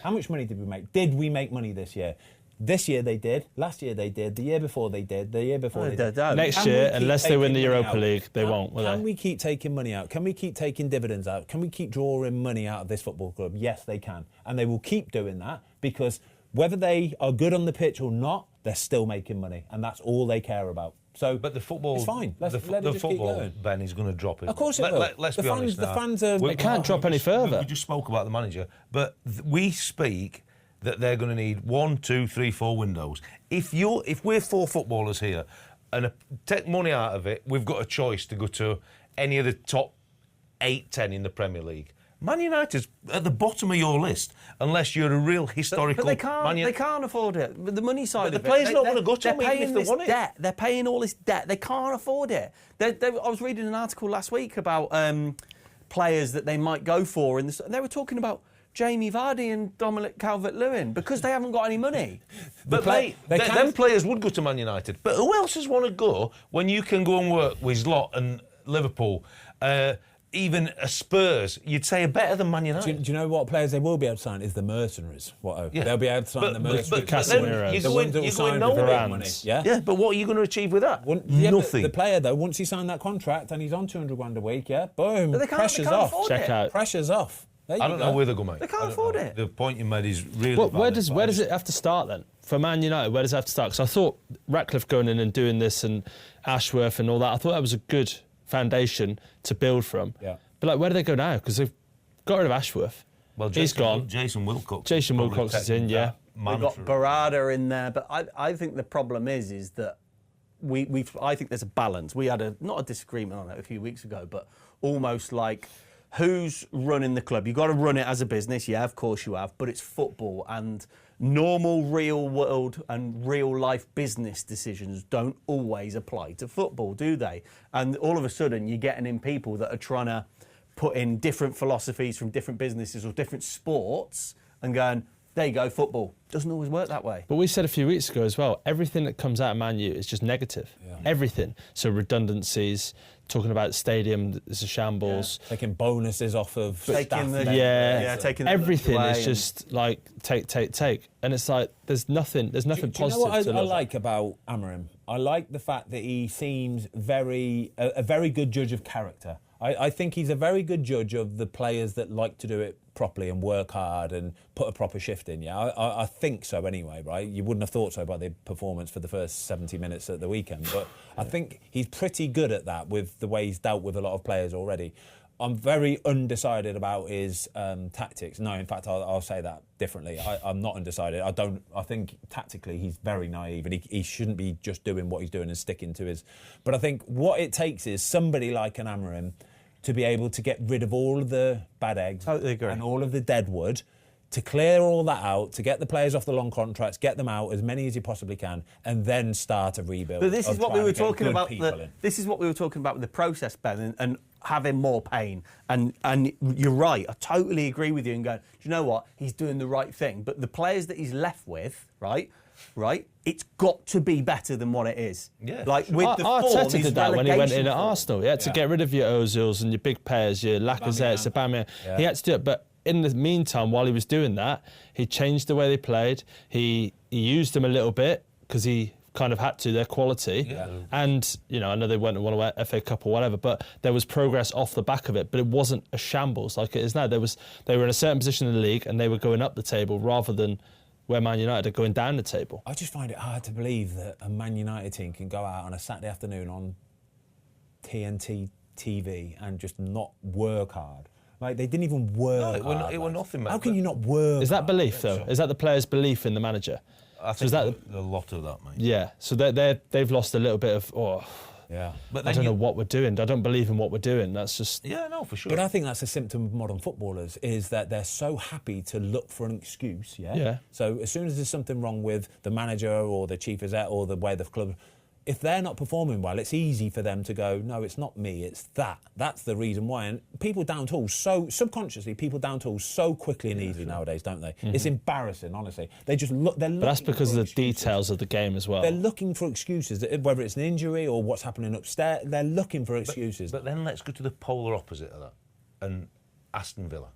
How much money did we make? Did we make money this year? This year they did. Last year they did. The year before they did. The year before they did. Next year, unless they win the Europa League, they won't, will they? Can we keep taking money out? Can we keep taking dividends out? Can we keep drawing money out of this football club? Yes, they can. And they will keep doing that, because whether they are good on the pitch or not, they're still making money. And that's all they care about. So, but the football, it's fine. Let it the just football, keep going. Ben, is going to drop it. Of course it will. Let's be honest now. The fans are... It can't drop any further. We just spoke about the manager, but we speak that they're going to need 1, 2, 3, 4 windows. If we're 4 footballers here and take money out of it, we've got a choice to go to any of the top 8, 10 in the Premier League. Man United's at the bottom of your list, unless you're a real historical... But they can't afford it. But the money side of it... the players don't want to go to them even if they want it. They're paying all this debt. They can't afford it. I was reading an article last week about players that they might go for, and they were talking about Jamie Vardy and Dominic Calvert-Lewin, because they haven't got any money. But them players would go to Man United. But who else want to go when you can go and work with Zlot and Liverpool? even a Spurs, you'd say are better than Man United. Do you know what players they will be able to sign? Is the mercenaries. Watto. They'll be able to sign the mercenaries. But Casemiro. The ones that will sign for big money. Yeah, but what are you going to achieve with that? Nothing. The player, though, once he signed that contract and he's on 200 grand a week, boom, But they can't pressure's off. afford it. Pressure's off. I don't know where they're going, mate. They can't afford it. The point you made is really Well, valid, where does it have to start then? For Man United, where does it have to start? Because I thought Ratcliffe going in and doing this and Ashworth and all that, I thought that was a good foundation to build from. Yeah. But like, where do they go now? Because they've got rid of Ashworth. Well, He's gone. Jason Wilcox. Jason Wilcox is in, yeah. We've got Barada in there, but I think the problem is that I think there's a balance. We had not a disagreement on it a few weeks ago, but almost like who's running the club? You've got to run it as a business, yeah, of course you have, but it's football, and normal real world and real life business decisions don't always apply to football, do they? And all of a sudden you're getting in people that are trying to put in different philosophies from different businesses or different sports and going, there you go, football. Doesn't always work that way. But we said a few weeks ago as well, everything that comes out of Man U is just negative. Yeah. Everything. So redundancies, talking about stadium is a shambles. Yeah. Taking bonuses off of taking staff. taking everything is just like take. And it's like there's nothing positive. Do you know what I look like about Amorim? I like the fact that he seems a very good judge of character. I think he's a very good judge of the players that like to do it properly and work hard and put a proper shift in. Yeah, I think so anyway, right? You wouldn't have thought so by the performance for the first 70 minutes at the weekend, but I think he's pretty good at that with the way he's dealt with a lot of players already. I'm very undecided about his tactics. No, in fact, I'll say that differently. I'm not undecided. I think tactically he's very naive and he shouldn't be just doing what he's doing and sticking to his... But I think what it takes is somebody like an Amorim to be able to get rid of all of the bad eggs and all of the dead wood, to clear all that out, to get the players off the long contracts, get them out, as many as you possibly can, and then start a rebuild. But this is what we were talking about. This is what we were talking about with the process, Ben, and having more pain. And you're right. I totally agree with you. And going, do you know what? He's doing the right thing. But the players that he's left with, right? It's got to be better than what it is. Yeah. Like with the Arteta form, did that when he went in at Arsenal. He had to get rid of your Ozils and your big players, your Lacazettes, Aubameyang. Yeah. He had to do it, but in the meantime, while he was doing that, he changed the way they played. He used them a little bit because he kind of had to, their quality. Yeah. And, you know, I know they went and won a FA Cup or whatever, but there was progress off the back of it, but it wasn't a shambles like it is now. They were in a certain position in the league and they were going up the table rather than where Man United are going down the table. I just find it hard to believe that a Man United team can go out on a Saturday afternoon on TNT TV and just not work hard. Like, they didn't even work hard. It was nothing, mate. How can you not work Is that belief, though? Is that the players' belief in the manager? I think a lot of that, mate. Yeah, so they've lost a little bit of... Yeah, but I don't know what we're doing. I don't believe in what we're doing. That's just... Yeah, no, for sure. But I think that's a symptom of modern footballers, is that they're so happy to look for an excuse, yeah? So as soon as there's something wrong with the manager or the chief exec or the way the club... If they're not performing well, it's easy for them to go, no, it's not me, it's that. That's the reason why. And people down tools subconsciously, people down tools so quickly and easily nowadays, don't they? Mm-hmm. It's embarrassing, honestly. They just look... But that's because of the details of the game as well. They're looking for excuses, whether it's an injury or what's happening upstairs. They're looking for excuses. But then let's go to the polar opposite of that. And Aston Villa,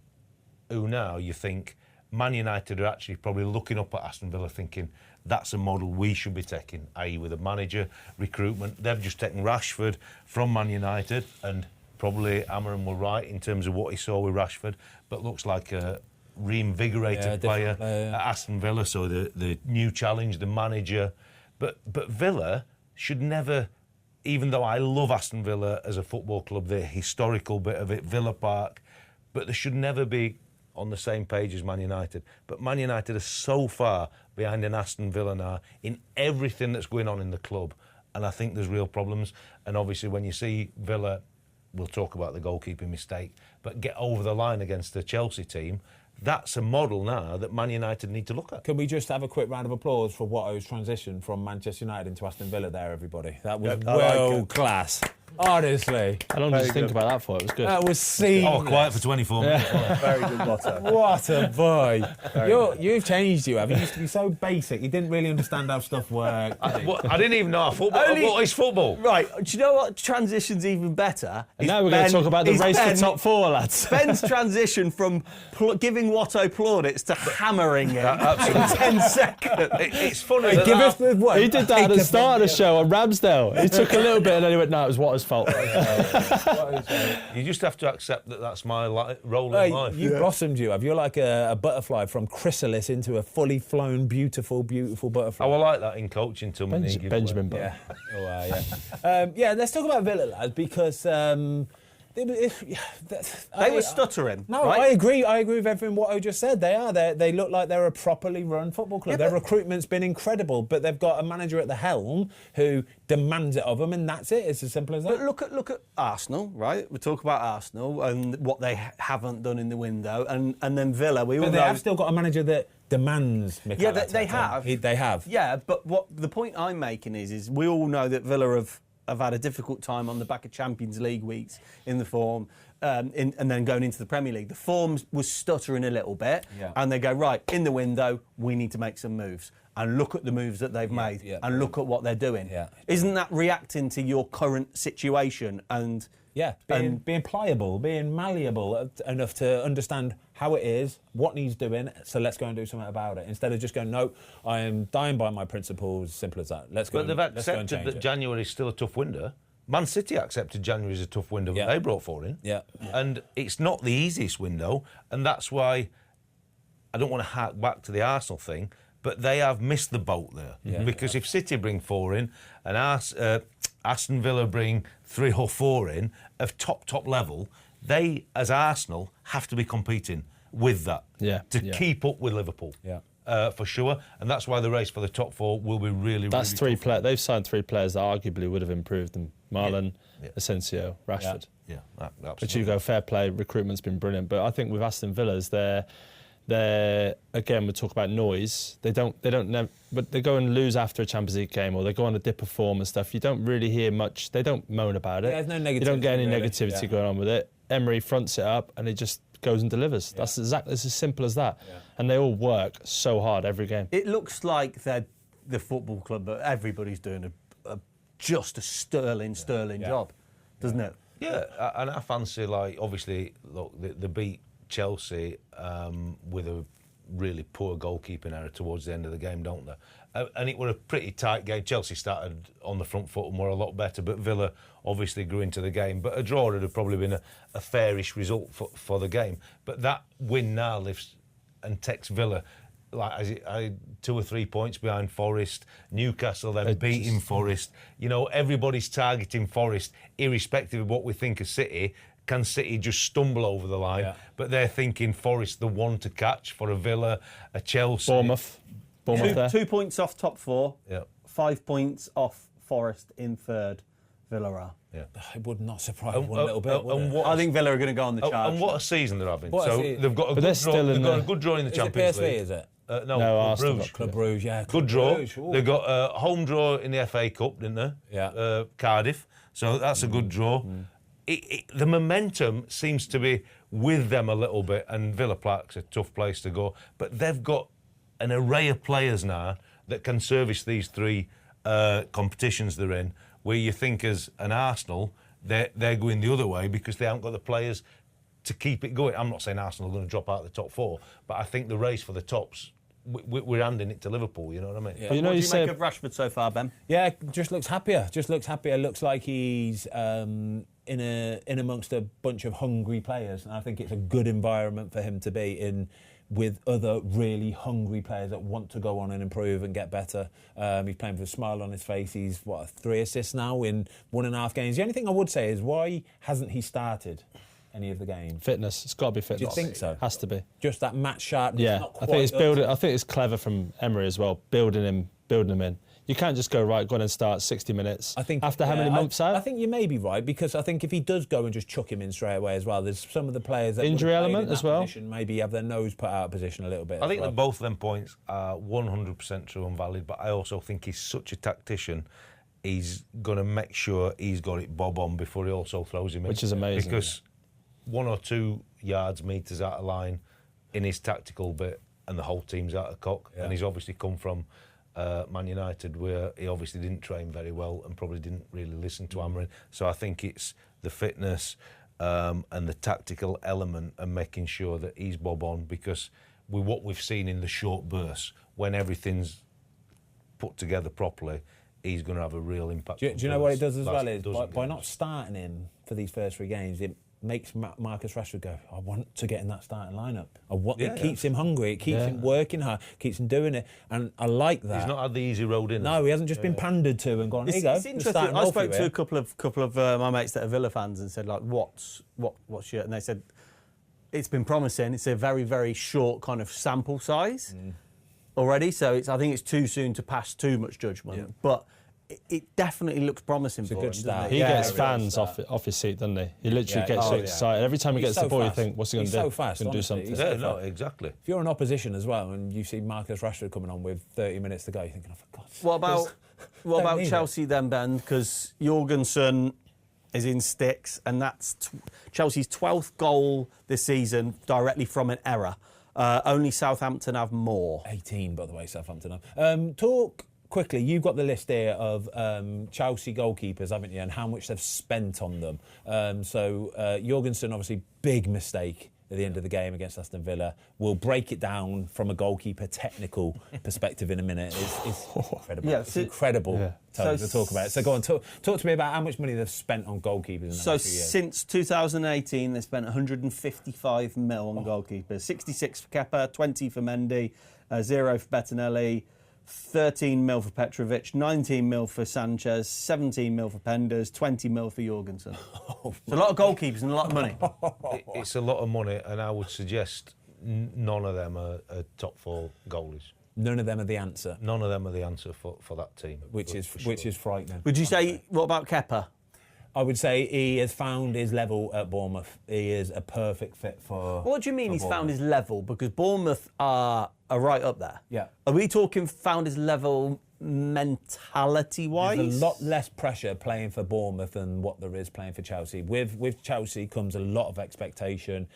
who now you think Man United are actually probably looking up at Aston Villa thinking that's a model we should be taking, i.e. with a manager, recruitment. They've just taken Rashford from Man United, and probably Amorim were right in terms of what he saw with Rashford, but looks like a reinvigorated player at Aston Villa, so the new challenge, the manager. But Villa should never, even though I love Aston Villa as a football club, the historical bit of it, Villa Park, but they should never be on the same page as Man United. But Man United are so far behind an Aston Villa now in everything that's going on in the club, and I think there's real problems. And obviously when you see Villa, we'll talk about the goalkeeping mistake, but get over the line against the Chelsea team, that's a model now that Man United need to look at. Can we just have a quick round of applause for Watto's transition from Manchester United into Aston Villa there, everybody? That was world class. Honestly. How long did you think about that for? It was good. That was seamless. Oh, quiet for 24 minutes. Very good Watto. What a boy. You've changed, you have. You used to be so basic. You didn't really understand how stuff worked. I didn't even know how football. What is football? Right, do you know what transition's even better? And now we're going to talk about the race for top 4, lads. Ben's transition from giving Watto plaudits to hammering him in 10 seconds. It's funny. Give us the what? He did that at the start of the show on Ramsdale. He took a little bit and then he went, no, it was Watto's fault. You just have to accept that that's my role in life. You blossomed, you have. You're like a butterfly from chrysalis into a fully flown, beautiful, beautiful butterfly. Oh, I like that in coaching to Benjamin Button. Yeah, let's talk about Villa, lads, because they were stuttering. No, right? I agree. I agree with everything Watto just said. They are. They look like they're a properly run football club. Their recruitment's been incredible, but they've got a manager at the helm who demands it of them, and that's it. It's as simple as that. But look at Arsenal, right? We talk about Arsenal and what they haven't done in the window, and then Villa. But they have still got a manager that demands. Mikel Arteta. They have. They have. Yeah, but what the point I'm making is we all know that Villa have had a difficult time on the back of Champions League weeks in the form, and then going into the Premier League. The form was stuttering a little bit, and they go, right, in the window, we need to make some moves. And look at the moves that they've made, and look at what they're doing. Yeah. Isn't that reacting to your current situation? And being pliable, being malleable enough to understand how it is, what needs doing, so let's go and do something about it. Instead of just going, no, I am dying by my principles, simple as that. Let's go. But they've accepted that January is still a tough window. Man City accepted January as a tough window, but they brought 4 in. Yeah. And it's not the easiest window, and that's why I don't want to hark back to the Arsenal thing, but they have missed the boat there. Yeah. Because if City bring 4 in and Aston Villa bring 3 or 4 in of top level, they, as Arsenal, have to be competing with that to keep up with Liverpool. Yeah. For sure, and that's why the race for the top 4 will be really. That's really 3 players. They've signed 3 players that arguably would have improved them: Marlon, Asensio, Rashford. Yeah, absolutely. But you go fair play. Recruitment's been brilliant, but I think with Aston Villa's, they're again, we talk about noise. They don't but they go and lose after a Champions League game, or they go on a dip of form and stuff. You don't really hear much. They don't moan about it. There's no negativity. You don't get any negativity going on with it. Emery fronts it up, and he just goes and delivers. Yeah. That's exactly. It's as simple as that. Yeah. And they all work so hard every game. It looks like they're the football club, but everybody's doing just a sterling job, doesn't it? Yeah, and I fancy, like, obviously, look, they beat Chelsea with a really poor goalkeeping error towards the end of the game, don't they? And it was a pretty tight game. Chelsea started on the front foot and were a lot better, but Villa obviously grew into the game. But a draw would have probably been a fairish result for the game. But that win now lifts and takes Villa like 2 or 3 points behind Forest. Newcastle then beating Forest. You know, everybody's targeting Forest, irrespective of what we think of City. Can City just stumble over the line? Yeah. But they're thinking Forest the one to catch for a Villa, a Chelsea. Bournemouth there. 2 points off top 4. Yeah. 5 points off Forest in 3rd. Villa are. Yeah. It would not surprise me one little bit. I think Villa are going to go on the charge. And what a season they're having. They've got a good draw in the Champions League. Is it PSV, is it? No, Club Brugge, yeah. Good draw. They've got a home draw in the FA Cup, didn't they? Yeah. Cardiff. So that's a good draw. The momentum seems to be with them a little bit, and Villa Park's a tough place to go. But they've got an array of players now that can service these 3 competitions they're in, where you think as an Arsenal, they're going the other way because they haven't got the players to keep it going. I'm not saying Arsenal are going to drop out of the top 4, but I think the race for the tops, we're handing it to Liverpool, you know what I mean? Yeah. But what do you make of Rashford so far, Ben? Yeah, just looks happier. Looks like he's in amongst a bunch of hungry players, and I think it's a good environment for him to be in, with other really hungry players that want to go on and improve and get better. He's playing with a smile on his face. He's 3 assists now in 1.5 games. The only thing I would say is, why hasn't he started any of the games? Fitness. It's got to be fitness. Do you think so? Has to be. Just that match sharpness. Yeah, I think it's clever from Emery as well, building him in. You can't just go, right, go on and start 60 minutes. I think after how many months out? I think you may be right, because I think if he does go and just chuck him in straight away as well, there's some of the players that injury element as well. Maybe have their nose put out of position a little bit. I think that both of them points are 100% true and valid, but I also think he's such a tactician. he's going to make sure he's got it bob on before he also throws him in. Which is amazing. Because 1 or 2 yards, metres out of line in his tactical bit, and the whole team's out of cock. And he's obviously come from Man United, where he obviously didn't train very well and probably didn't really listen to hammering. So I think it's the fitness and the tactical element and making sure that he's bob on, because with what we've seen in the short bursts, when everything's put together properly, he's going to have a real impact. Do you know what it does as well? Is by not starting him for these first 3 games, it makes Marcus Rashford go, I want to get in that starting lineup. It keeps him hungry, it keeps him working hard, keeps him doing it, and I like that. He's not had the easy road in. No, he hasn't just been pandered to and gone, here you go. It's interesting. I spoke to a couple of my mates that are Villa fans and said, like, what's your... And they said, it's been promising. It's a very, very short kind of sample size already, so I think it's too soon to pass too much judgment. But it definitely looks promising for him. Good start. He gets fans off his seat, doesn't he? He literally gets so excited. Every time he gets the ball, you think, what's he going to do? He's so fast, He's going to do something. Yeah, no, exactly. If you're in opposition as well and you see Marcus Rashford coming on with 30 minutes to go, you're thinking, oh, for God's sake. What about Chelsea then, Ben? Because Jorgensen is in sticks, and that's Chelsea's 12th goal this season directly from an error. Only Southampton have more. 18, by the way, Southampton have. Talk quickly, you've got the list here of Chelsea goalkeepers, haven't you, and how much they've spent on them. Jorgensen, obviously, big mistake at the end of the game against Aston Villa. We'll break it down from a goalkeeper technical perspective in a minute. It's incredible. Yeah, it's incredible to talk about it. So go on, talk to me about how much money they've spent on goalkeepers in the last few years. Since 2018, they spent 155 mil on goalkeepers. 66 for Kepa, 20 for Mendy, 0 for Bettinelli, 13 mil for Petrovic, 19 mil for Sanchez, 17 mil for Penders, 20 mil for Jorgensen. It's a lot of goalkeepers and a lot of money. It's a lot of money, and I would suggest none of them are top 4 goalies. None of them are the answer. None of them are the answer for that team. Which is frightening. Would you say, what about Kepa? I would say he has found his level at Bournemouth. He is a perfect fit for... What do you mean he's found his level? Because Bournemouth are right up there. Yeah. Are we talking found his level mentality-wise? There's a lot less pressure playing for Bournemouth than what there is playing for Chelsea. With Chelsea comes a lot of expectation.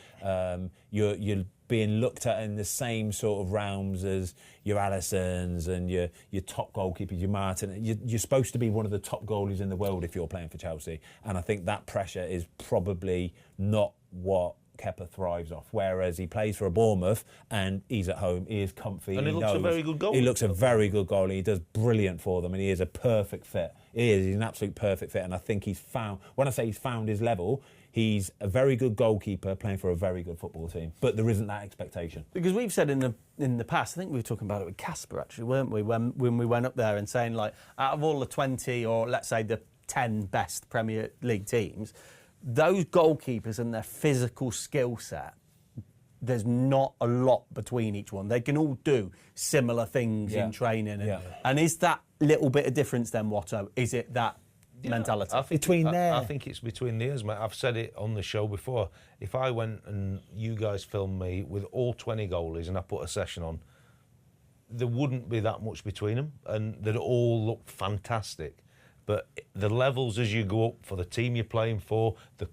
You're being looked at in the same sort of realms as your Alissons and your top goalkeepers, your Martin. You're supposed to be one of the top goalies in the world if you're playing for Chelsea. And I think that pressure is probably not what Kepa thrives off. Whereas he plays for a Bournemouth and he's at home, he is comfy. And he looks a very good goalie. He looks a very good goalie. He does brilliant for them and he is a perfect fit. He's an absolute perfect fit. And I think he's found, when I say he's found his level, he's a very good goalkeeper playing for a very good football team. But there isn't that expectation. Because we've said in the past, I think we were talking about it with Casper actually, weren't we? When we went up there and saying, like, out of all the 20 or let's say the 10 best Premier League teams, those goalkeepers and their physical skill set, there's not a lot between each one. They can all do similar things in training. And is that little bit of difference then, Watto? Is it that mentality? I think it's between the ears, mate. I've said it on the show before. If I went and you guys filmed me with all 20 goalies and I put a session on, there wouldn't be that much between them, and they'd all look fantastic. But the levels as you go up for the team you're playing for, the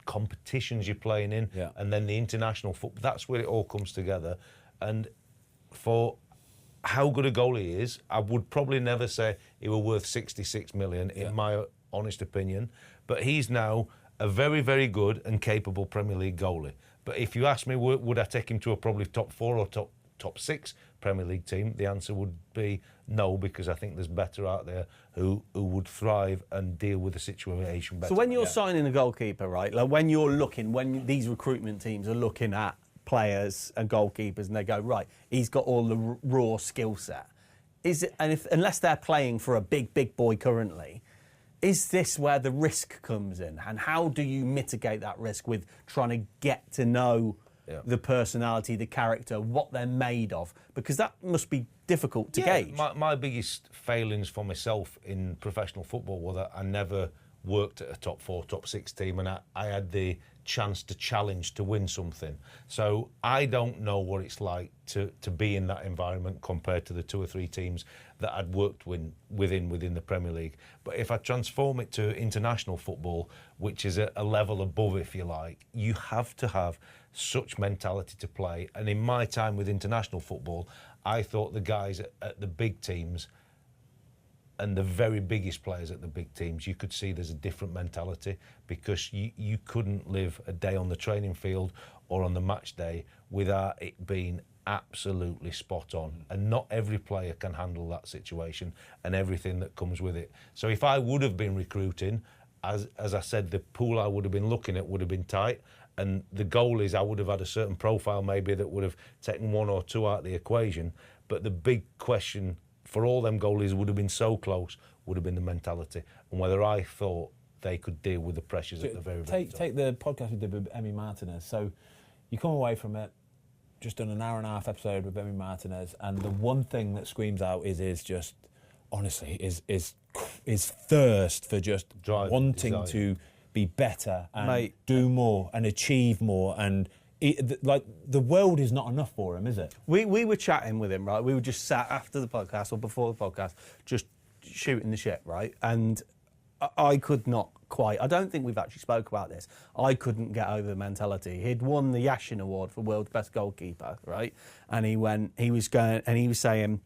competitions you're playing in, and then the international football, that's where it all comes together. And for how good a goalie he is, I would probably never say he were worth 66 million, in my honest opinion. But he's now a very, very good and capable Premier League goalie. But if you ask me, would I take him to a probably top 4 or top 6 Premier League team, the answer would be no, because I think there's better out there who would thrive and deal with the situation better. So when you're signing a goalkeeper, right, like when these recruitment teams are looking at players and goalkeepers and they go, right, he's got all the raw skill set. Unless they're playing for a big boy currently, is this where the risk comes in? And how do you mitigate that risk with trying to get to know the personality, the character, what they're made of? Because that must be difficult to gauge. My biggest failings for myself in professional football were that I never worked at a top 4, top 6 team, and I had the chance to challenge to win something. So I don't know what it's like to be in that environment compared to the 2 or 3 teams that I'd worked within the Premier League. But if I transform it to international football, which is a level above, if you like, you have to have such mentality to play. And in my time with international football, I thought the guys at the big teams and the very biggest players at the big teams, you could see there's a different mentality, because you couldn't live a day on the training field or on the match day without it being absolutely spot on. And not every player can handle that situation and everything that comes with it. So if I would have been recruiting, as I said, the pool I would have been looking at would have been tight, and the goalies, I would have had a certain profile maybe that would have taken 1 or 2 out of the equation. But the big question for all them goalies would have been so close, would have been the mentality and whether I thought they could deal with the pressures at the very top. Take the podcast we did with Emi Martinez. So you come away from it, just done an hour and a half episode with Emi Martinez, and the one thing that screams out is just, honestly, is thirst for just wanting to be better and do more and achieve more. And the world is not enough for him, is it? We were chatting with him, right? We were just sat after the podcast or before the podcast, just shooting the shit, right? And I could not quite. I don't think we've actually spoke about this. I couldn't get over the mentality. He'd won the Yashin Award for world's best goalkeeper, right? And he was saying,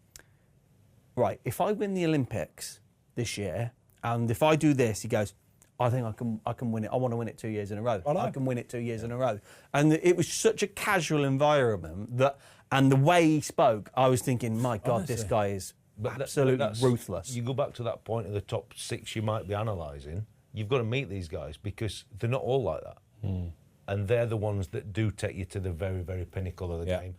right, if I win the Olympics this year, and if I do this, he goes, I think I can win it. I want to win it 2 years in a row. I can win it 2 years in a row. And it was such a casual environment and the way he spoke, I was thinking, my God, this guy is absolutely ruthless. You go back to that point of the top 6 you might be analysing. You've got to meet these guys because they're not all like that. And they're the ones that do take you to the very, very pinnacle of the game.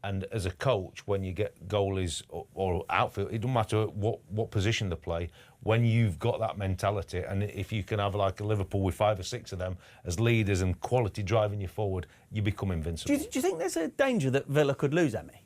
And as a coach, when you get goalies or outfield, it doesn't matter what position they play, when you've got that mentality, and if you can have like a Liverpool with 5 or 6 of them as leaders and quality driving you forward, you become invincible. Do you think there's a danger that Villa could lose Emi?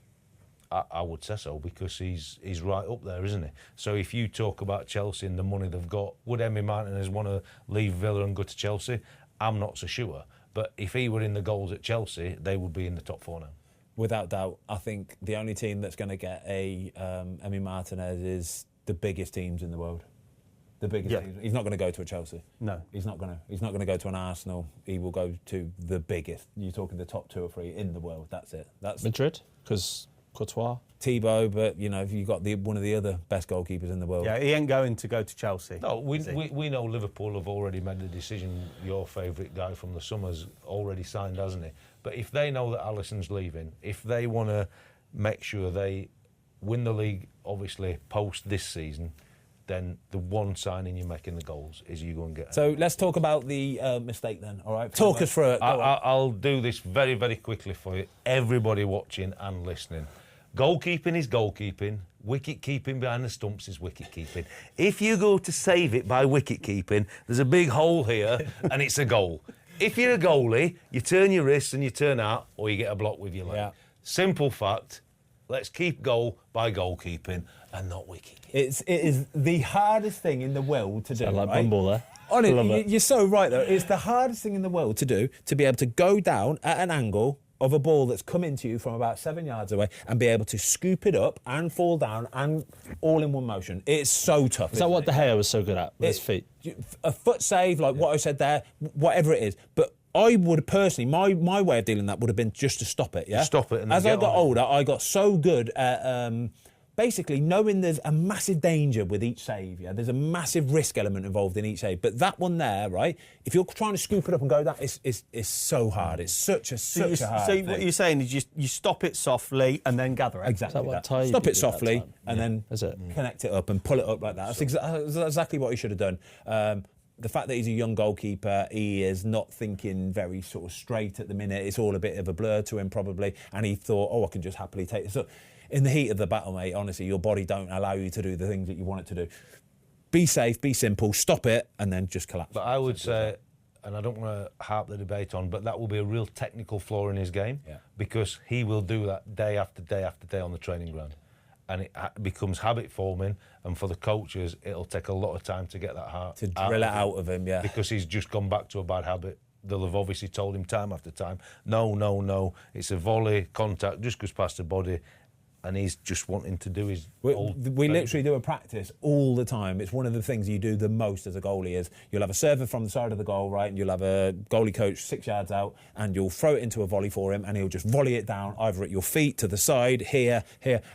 I would say so, because he's right up there, isn't he? So if you talk about Chelsea and the money they've got, would Emi Martinez want to leave Villa and go to Chelsea? I'm not so sure. But if he were in the goals at Chelsea, they would be in the top 4 now. Without doubt, I think the only team that's going to get a Emi Martinez is the biggest teams in the world. The biggest teams. He's not going to go to a Chelsea. No, he's not going to. He's not going to go to an Arsenal. He will go to the biggest. You're talking the top 2 or 3 in the world. That's it. That's Madrid, because Courtois, Thibaut, but you know, if you've got one of the other best goalkeepers in the world. Yeah, he ain't going to go to Chelsea. No, we know Liverpool have already made the decision. Your favourite guy from the summer's already signed, hasn't he? But if they know that Alisson's leaving, if they want to make sure they win the league, obviously post this season, then the one signing you make in the goals is you go and get. So let's talk about the mistake then. All right, talk us through it. I'll do this very, very quickly for you. Everybody watching and listening. Goalkeeping is goalkeeping. Wicket keeping behind the stumps is wicket keeping. If you go to save it by wicket keeping, there's a big hole here and it's a goal. If you're a goalie, you turn your wrists and you turn out, or you get a block with your leg. Yeah. Simple fact. Let's keep goal by goalkeeping and not wicket. It is the hardest thing in the world to do. I like right? Bumble there. Honestly, you're so right though. It's the hardest thing in the world to do, to be able to go down at an angle of a ball that's come into you from about 7 yards away and be able to scoop it up and fall down and all in one motion. It's so tough. Is that what De Gea was so good at with his feet? A foot save, like what I said there, whatever it is. But I would personally, my way of dealing with that would have been just to stop it, yeah? Stop it. And as I got older, I got so good at basically knowing there's a massive danger with each save, yeah? There's a massive risk element involved in each save. But that one there, right, if you're trying to scoop it up and go down, it's so hard. It's such a hard thing. What you're saying is you stop it softly and then gather it. Exactly. Stop it softly and then connect it up and pull it up like that. That's exactly what he should have done. The fact that he's a young goalkeeper, he is not thinking very sort of straight at the minute. It's all a bit of a blur to him probably. And he thought, I can just happily take this up. In the heat of the battle, mate, honestly, your body don't allow you to do the things that you want it to do. Be safe, be simple, stop it, and then just collapse. But I would say, and I don't want to harp the debate on, but that will be a real technical flaw in his game because he will do that day after day after day on the training ground. and it becomes habit forming. And for the coaches, it'll take a lot of time to get that heart to drill it out of him, yeah. Because he's just gone back to a bad habit. They'll have obviously told him time after time, no, it's a volley, contact, just goes past the body, and he's just wanting to do his We literally do a practice all the time. It's one of the things you do the most as a goalie is you'll have a server from the side of the goal, right, and you'll have a goalie coach 6 yards out, and you'll throw it into a volley for him, and he'll just volley it down either at your feet, to the side, here,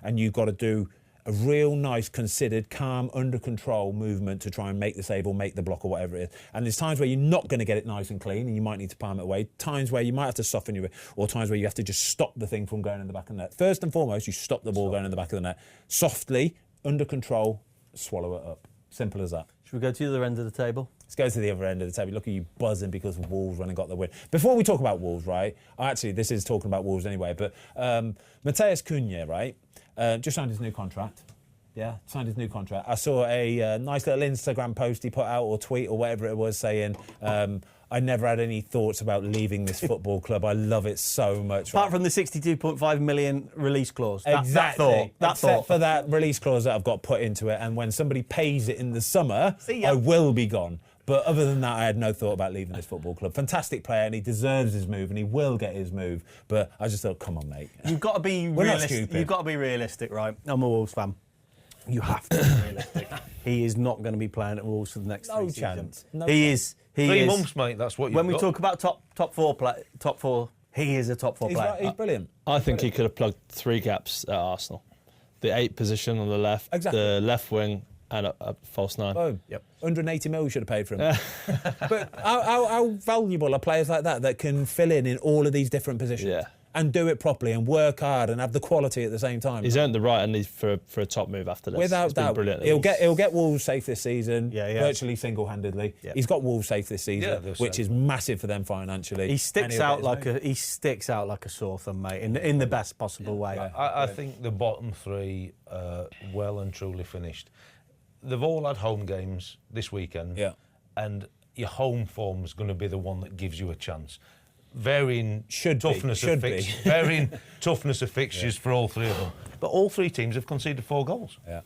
and you've got to do a real nice, considered, calm, under control movement to try and make the save or make the block or whatever it is. And there's times where you're not going to get it nice and clean and you might need to palm it away. Times where you might have to soften your... Or times where you have to just stop the thing from going in the back of the net. First and foremost, you stop the ball going in the back of the net. Softly, under control, swallow it up. Simple as that. Should we go to the other end of the table? Let's go to the other end of the table. Look at you buzzing because Wolves went and got the win. Before we talk about Wolves, right? Actually, this is talking about Wolves anyway, but Matheus Cunha, right? Just signed his new contract. Yeah, signed his new contract. I saw a nice little Instagram post he put out, or tweet, or whatever it was, saying, I never had any thoughts about leaving this football club. I love it so much. Apart from the 62.5 million release clause. Exactly. Except for that release clause that I've got put into it, and when somebody pays it in the summer, I will be gone. But other than that, I had no thought about leaving this football club. Fantastic player, and he deserves his move, and he will get his move. But I just thought, come on, mate. You've got to be realistic. You've got to be realistic, right? I'm a Wolves fan. You have to be realistic. He is not going to be playing at Wolves for the next 3 seasons. No he chance. is. 3 months, mate. That's what you've When got. we talk about top four, he is a top four player. He's brilliant. I think he could have plugged 3 gaps at Arsenal. The 8 position on the left, the left wing, and a false 9. Boom. Yep. 180 mil should have paid for him. But how valuable are players like that can fill in all of these different positions? Yeah. And do it properly and work hard and have the quality at the same time. He's earned the right and for a top move after this. Without doubt. Brilliant. He'll get Wolves safe this season, virtually single-handedly. Yeah. He's got Wolves safe this season, which is massive for them financially. He sticks out like a sore thumb, mate, in the best possible way. I think the bottom 3 are well and truly finished. They've all had home games this weekend, and your home form is going to be the one that gives you a chance. Varying toughness of fixtures for all 3 of them. But all 3 teams have conceded 4 goals. Yeah.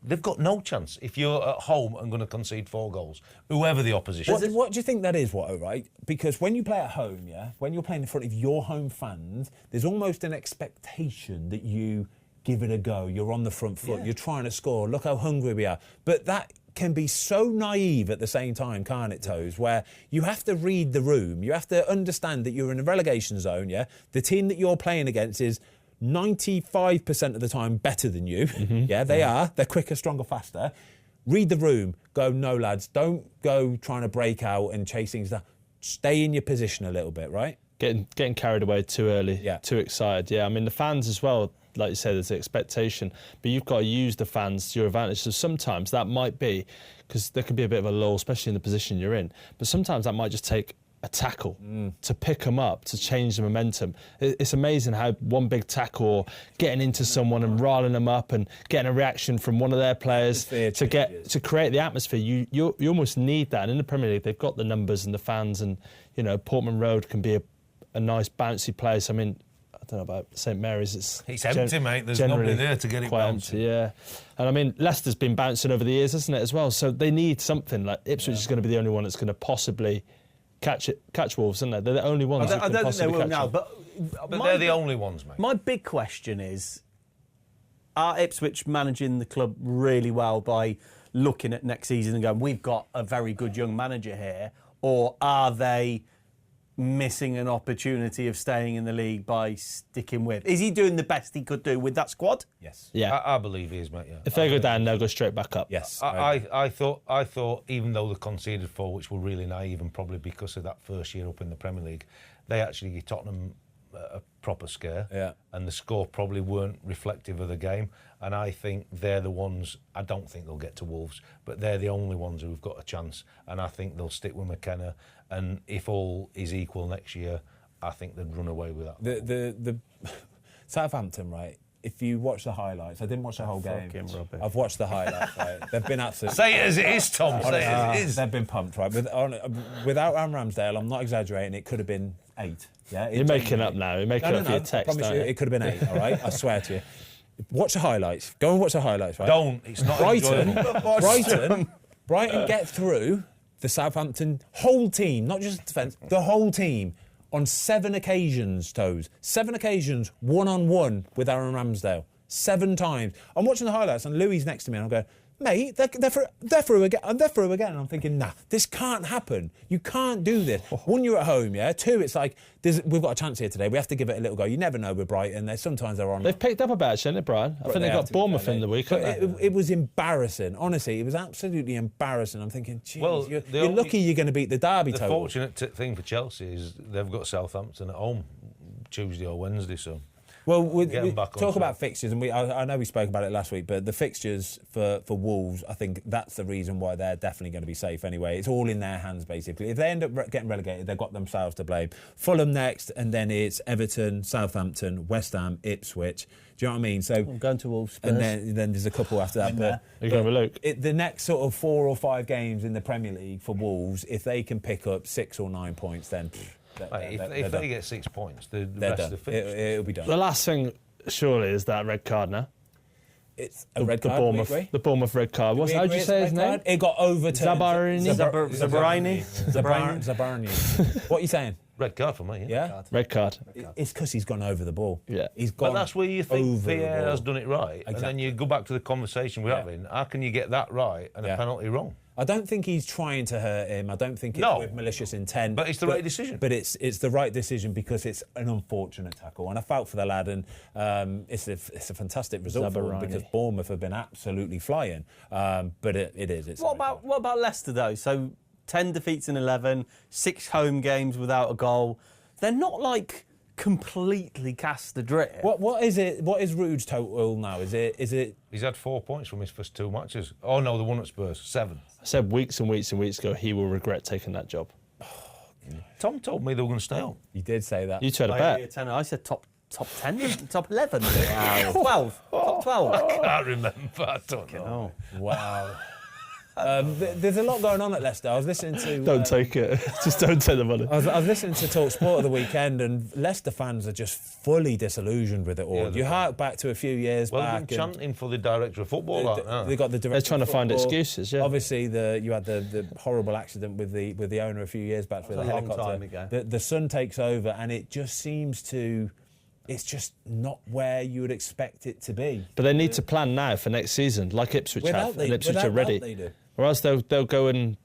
They've got no chance if you're at home and going to concede 4 goals, whoever the opposition is. What do you think that is, Watto, right? Because when you play at home, when you're playing in front of your home fans, there's almost an expectation that you give it a go. You're on the front foot. You're trying to score. Look how hungry we are. But that can be so naive at the same time, can't it, Toes? Where you have to read the room. You have to understand that you're in a relegation zone, The team that you're playing against is 95% of the time better than you. They are. They're quicker, stronger, faster. Read the room. Go, no, lads, don't go trying to break out and chasing stuff. Stay in your position a little bit, right? Getting carried away too early, too excited. Yeah, I mean, the fans as well, like you said, there's the expectation, but you've got to use the fans to your advantage. So sometimes that might be, because there could be a bit of a lull, especially in the position you're in, but sometimes that might just take a tackle to pick them up, to change the momentum. It's amazing how one big tackle or getting into someone and riling them up and getting a reaction from one of their players to create the atmosphere. You almost need that. And in the Premier League, they've got the numbers and the fans, and Portman Road can be a nice bouncy place. I mean, I don't know about St Mary's. It's empty, mate. There's nobody there to get it bouncing. Yeah. And I mean, Leicester's been bouncing over the years, hasn't it, as well? So they need something. Like Ipswich is going to be the only one that's going to possibly catch Wolves, aren't they? They're the only ones. I don't think they will now, but they're the only ones, mate. My big question is: are Ipswich managing the club really well by looking at next season and going, "We've got a very good young manager here," or are they missing an opportunity of staying in the league by sticking with? Is he doing the best he could do with that squad? Yes. Yeah. I believe he is, mate. Yeah. If they go down, they'll go straight back up. Yes. I thought even though they conceded 4, which were really naive and probably because of that first year up in the Premier League, they actually gave Tottenham a proper scare. Yeah. And the score probably weren't reflective of the game. And I think they're the ones, I don't think they'll get to Wolves, but they're the only ones who've got a chance. And I think they'll stick with McKenna. And if all is equal next year, I think they'd run away with that. The Southampton, right? If you watch the highlights, I didn't watch the whole game. I've watched the highlights, right? They've been absolutely... Say it as it is, Tom. Say it as it is. They've been pumped, right? Without Ramsdale, I'm not exaggerating, it could have been 8. Yeah, You're making up now. You're making up for your text. I promise you, it could have been 8, all right? I swear to you. Watch the highlights. Go and watch the highlights, right? Don't. It's not enjoyable. Brighton get through the Southampton whole team, not just the defence, the whole team, on 7 occasions, Toes. 7 occasions, one-on-one with Aaron Ramsdale. 7 times. I'm watching the highlights and Louis next to me and I'm going, mate, they're through again. And they're through again. And I'm thinking, nah, this can't happen. You can't do this. 1, you're at home, yeah? 2, it's like, we've got a chance here today. We have to give it a little go. You never know with Brighton. Sometimes they're on. They've picked up a bit, haven't they, Brian? I think they got Bournemouth in the week. It was embarrassing. Honestly, it was absolutely embarrassing. I'm thinking, geez, you're lucky you're going to beat the Derby. The fortunate thing for Chelsea is they've got Southampton at home Tuesday or Wednesday, so... Well, we talk about fixtures, and I know we spoke about it last week, but the fixtures for Wolves, I think that's the reason why they're definitely going to be safe anyway. It's all in their hands, basically. If they end up getting relegated, they've got themselves to blame. Fulham next, and then it's Everton, Southampton, West Ham, Ipswich. Do you know what I mean? So I'm going to Wolves. And then there's a couple after that. Are you going with Luke? The next sort of 4 or 5 games in the Premier League for Wolves, if they can pick up 6 or 9 points, then... If they get 6 points, the rest are finished. It'll be done. The last thing, surely, is that red card now. It's a red card. The Bournemouth red card. How do you say his name? It got overturned. Zabarani. What are you saying? Red card for me. Yeah. Red card. It's because he's gone over the ball. Yeah. He's gone. But that's where you think over VAR has done it right, Exactly. and then you go back to the with having. How can you get that right and a penalty wrong? I don't think he's trying to hurt him. I don't think it's with malicious intent. But it's the right decision. But it's the right decision because it's an unfortunate tackle. And I felt for the lad, and it's a fantastic result for him because Bournemouth have been absolutely flying. But it is. What about Leicester, though? So 10 defeats in 11, 6 home games without a goal. They're not like completely cast adrift. What is it? What is Ruud's total now? Is it? He's had 4 points from his first 2 matches. Oh no, the one at Spurs, 7. I said weeks and weeks and weeks ago he will regret taking that job. Tom told me they were going to stay on. You did say that. You two had a bet. I said top 10, top 11, 12, top 12. I can't remember. I don't know. Wow. There's a lot going on at Leicester. I was listening to... Don't take it. Just don't take the money. I was listening to Talk Sport of the weekend, and Leicester fans are just fully disillusioned with it all. You hark back to a few years back. Well, they've been chanting for the director of football. They got the director. They're trying to find excuses. Yeah. Obviously, you had the horrible accident with the owner a few years back with the helicopter. Long time ago. The son takes over, and it just seems to. It's just not where you would expect it to be. But they need to plan now for next season, like Ipswich have, and Ipswich are ready. They do. Or else they'll go and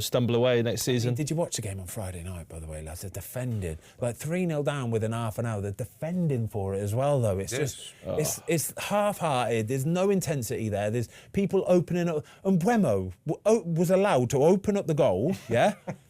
stumble away next season. Did you watch the game on Friday night, by the way, lads? They're defending. Like 3-0 down within half an hour. They're defending for it as well, though. It's just... It's half-hearted. There's no intensity there. There's people opening up... And Buemo was allowed to open up the goal,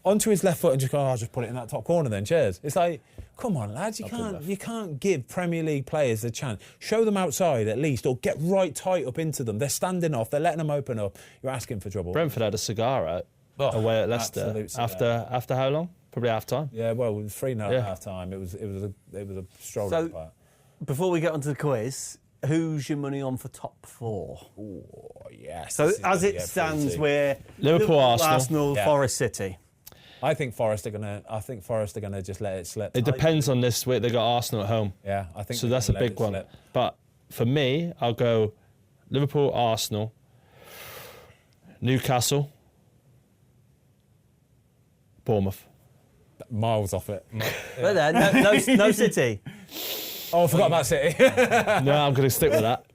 onto his left foot and just go, I'll just put it in that top corner then, cheers. It's like... Come on, lads, you can't give Premier League players a chance. Show them outside at least, or get right tight up into them. They're standing off, they're letting them open up. You're asking for trouble. Brentford had a cigar out away at Leicester after how long? Probably half time. Yeah, well, it was 3-0 at half time. It was a stroll. So, before we get onto the quiz, who's your money on for top 4? Oh, yes. So as it stands, we're Liverpool, Arsenal, Forest City. I think Forest are gonna just let it slip. It depends on this week. They got Arsenal at home. Yeah, I think so. That's a big one. Slip. But for me, I'll go Liverpool, Arsenal, Newcastle, Bournemouth. Miles off it. No City. Oh, I forgot about City. No, I'm going to stick with that.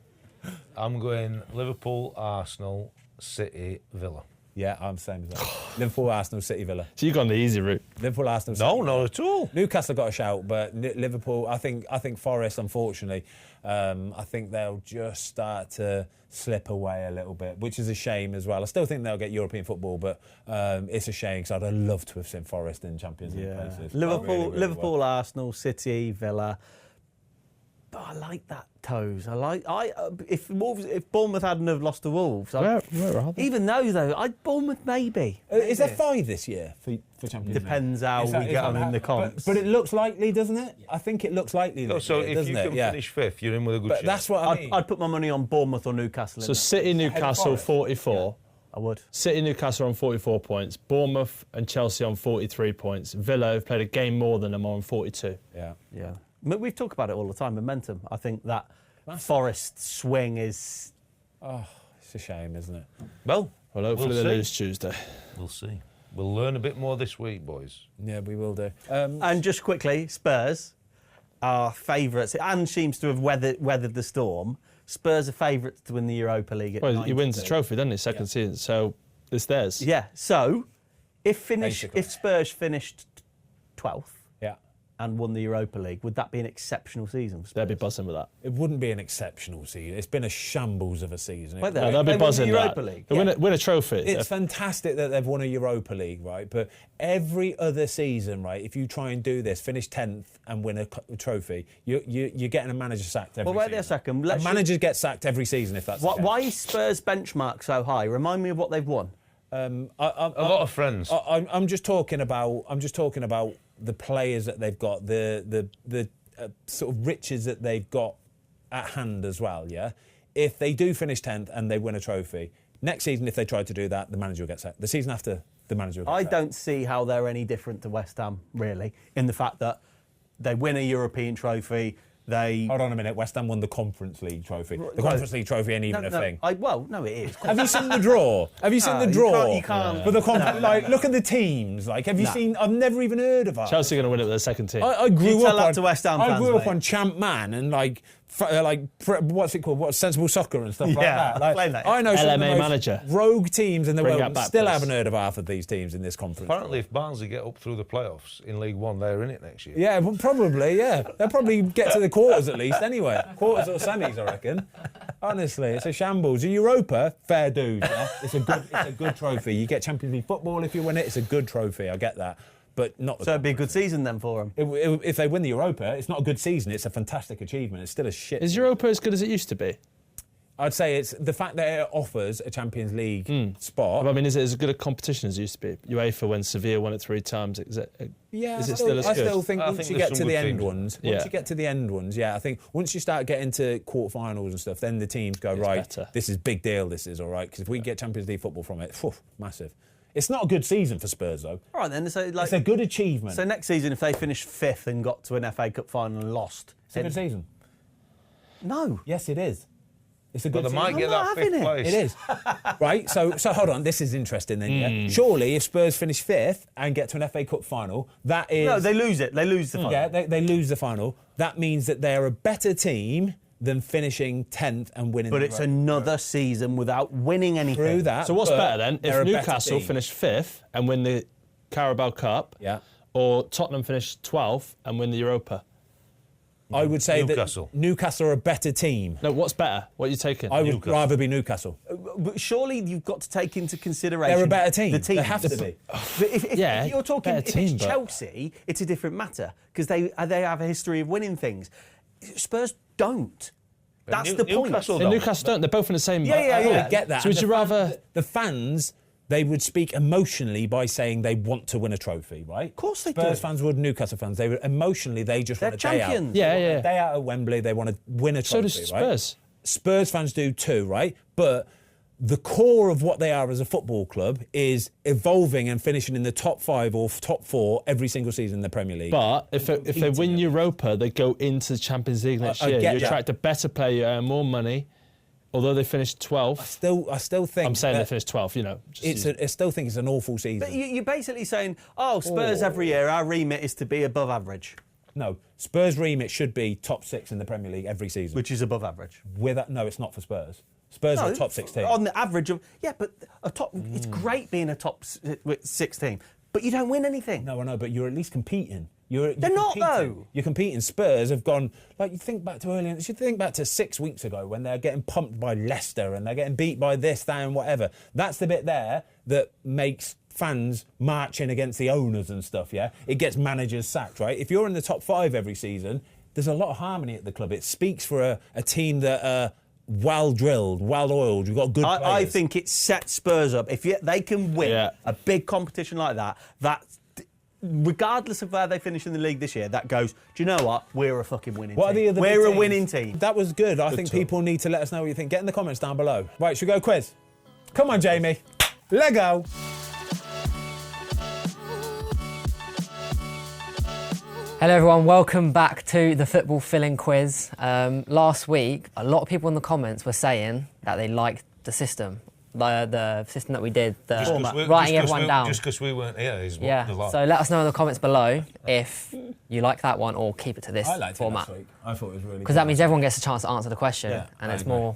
I'm going Liverpool, Arsenal, City, Villa. Yeah, I'm the same as that. Liverpool, Arsenal, City, Villa. So you've gone the easy route. Liverpool, Arsenal, City. No, not at all. Newcastle got a shout, but Liverpool, I think Forest, unfortunately, I think they'll just start to slip away a little bit, which is a shame as well. I still think they'll get European football, but it's a shame because I'd have loved to have seen Forest in Champions League places. Liverpool, Arsenal, City, Villa. But I like that, Toes. If Bournemouth hadn't have lost to Wolves, where are they? Even though, Bournemouth maybe. Is there 5 this year for Champions League? Depends how we get on in the comps. But it looks likely, doesn't it? I think it looks likely. So if you can finish 5th, you're in with a good chance. That's what I mean. I'd put my money on Bournemouth or Newcastle. So City, Newcastle, 44. I would. City, Newcastle on 44 points. Bournemouth and Chelsea on 43 points. Villa have played a game more than them on 42. Yeah. We've talked about it all the time, momentum. I think that Forest swing is... Oh, it's a shame, isn't it? Well, hopefully they lose Tuesday. We'll see. We'll learn a bit more this week, boys. Yeah, we will do. And just quickly, Spurs are favourites and seems to have weathered the storm. Spurs are favourites to win the Europa League at 92. He wins the trophy, doesn't he, second season, so it's theirs. Yeah, so if Spurs finished 12th and won the Europa League, would that be an exceptional season for Spurs? They'd be buzzing with that. It wouldn't be an exceptional season. It's been a shambles of a season. They'll be buzzing with the Europa League. Win a trophy. It's fantastic that they've won a Europa League, right? But every other season, right, if you try and do this, finish 10th and win a trophy, you're getting a manager sacked every season. Well, wait a second. Managers get sacked every season if that's why is Spurs' benchmark so high? Remind me of what they've won. A lot of friends. I'm just talking about the players that they've got, the sort of riches that they've got at hand as well. Yeah, if they do finish 10th and they win a trophy next season, if they try to do that, the manager will get sacked. The season after, the manager will get sacked. I don't see how they're any different to West Ham, really, in the fact that they win a European trophy. Hold on a minute. West Ham won the Conference League trophy. The Conference League trophy ain't even a thing. No, it is. Have you seen the draw? Have you seen the draw? You can't. For the like, look at the teams. Like, have you seen? I've never even heard of it. Chelsea are going to win it with their second team. I grew up on to West Ham fans, I grew up on Champ Man and what's it called? What's Sensible Soccer and stuff like that. Like, explain that. I know some LMA of the most manager. rogue teams in the Bring world. that back, Still please. haven't heard of half of these teams in this conference. Apparently, if Barnsley get up through the playoffs in League One, they're in it next year. Yeah, well, probably. Yeah, they'll probably get to the quarters at least. Anyway, quarters or semis, I reckon. Honestly, it's a shambles. In Europa, fair dues. Yeah? It's a good trophy. You get Champions League football if you win it. It's a good trophy. I get that. But not. So it'd be a good season then for them. If they win the Europa, it's not a good season. It's a fantastic achievement. It's still a shit. Is Europa as good as it used to be? I'd say it's the fact that it offers a Champions League spot. I mean, is it as good a competition as it used to be? UEFA, when Sevilla won it 3 times, is it still as good? I still think once you get to the end ones, I think once you start getting to quarterfinals and stuff, then the teams go, right, better. This is big deal, this is all right, because if we get Champions League football from it, massive. It's not a good season for Spurs, though. All right, then. So, it's a good achievement. So next season, if they finished 5th and got to an FA Cup final and lost... It's a good season. No. Yes, it is. It's a good But they season. might get that 5th place. It is. Right, so hold on, this is interesting then, yeah? Surely, if Spurs finish 5th and get to an FA Cup final, that is... No, they lose it. They lose the final. Yeah, they lose the final. That means that they're a better team than finishing 10th and winning But it's another season without winning anything. Through that. So what's better then? they're If a better Newcastle team. finish 5th and win the Carabao Cup, or Tottenham finish 12th and win the Europa? I would say Newcastle. that Newcastle are a better team. No, what's better? What are you taking? I would rather be Newcastle. But surely you've got to take into consideration... They're a better team. The team. They have to be. But if you're talking... better If team, it's but- Chelsea, it's a different matter, because they have a history of winning things. Spurs don't. That's the point. Newcastle Newcastle don't. They're both in the same boat. I get that. So would And you rather... The fans... They would speak emotionally by saying they want to win a trophy, right? Of course they Spurs do. fans would, Newcastle fans. They would emotionally. They just want a day out. champions. Yeah, They want yeah. a day out at Wembley. They want to win a So trophy, does right? Spurs. Spurs fans do too, right? But the core of what they are as a football club is evolving and finishing in the top 5 or top 4 every single season in the Premier League. But if they win Europa, they go into the Champions League next year. get You that. attract a better player, you earn more money. Although they finished 12th. I still think I'm saying that they finished 12th, you know. I still think it's an awful season. But you're basically saying, Spurs every year, our remit is to be above average. No, Spurs' remit should be top 6 in the Premier League every season. Which is above average. No, it's not for Spurs. Spurs are a top 6 team. On the average of... Yeah, but it's great being a top 6 team, but you don't win anything. No, I know, but you're at least competing. They're not, competing. though. You're competing. Spurs have gone, you think back to earlier, you think back to 6 weeks ago when they're getting pumped by Leicester and they're getting beat by this, that and whatever. That's the bit there that makes fans marching against the owners and stuff, yeah? It gets managers sacked, right? If you're in the top 5 every season, there's a lot of harmony at the club. It speaks for a team that are well-drilled, well-oiled. You've got good players. I think it sets Spurs up. If they can win a big competition like that, regardless of where they finish in the league this year, that goes, do you know what? We're a fucking winning team. What are the other We're big a teams? winning team. That was good. I think people need to let us know what you think. Get in the comments down below. Right, should we go quiz? Come on, Jamie. Let go. Hello everyone, welcome back to the football fill-in quiz. Last week, a lot of people in the comments were saying that they liked the system. The system that we did, writing everyone down. Just because we weren't here is what the lot. So let us know in the comments below if you like that one or keep it to this I liked format. it last week. I thought it was really good. Because that means everyone gets a chance to answer the question and it's agree. more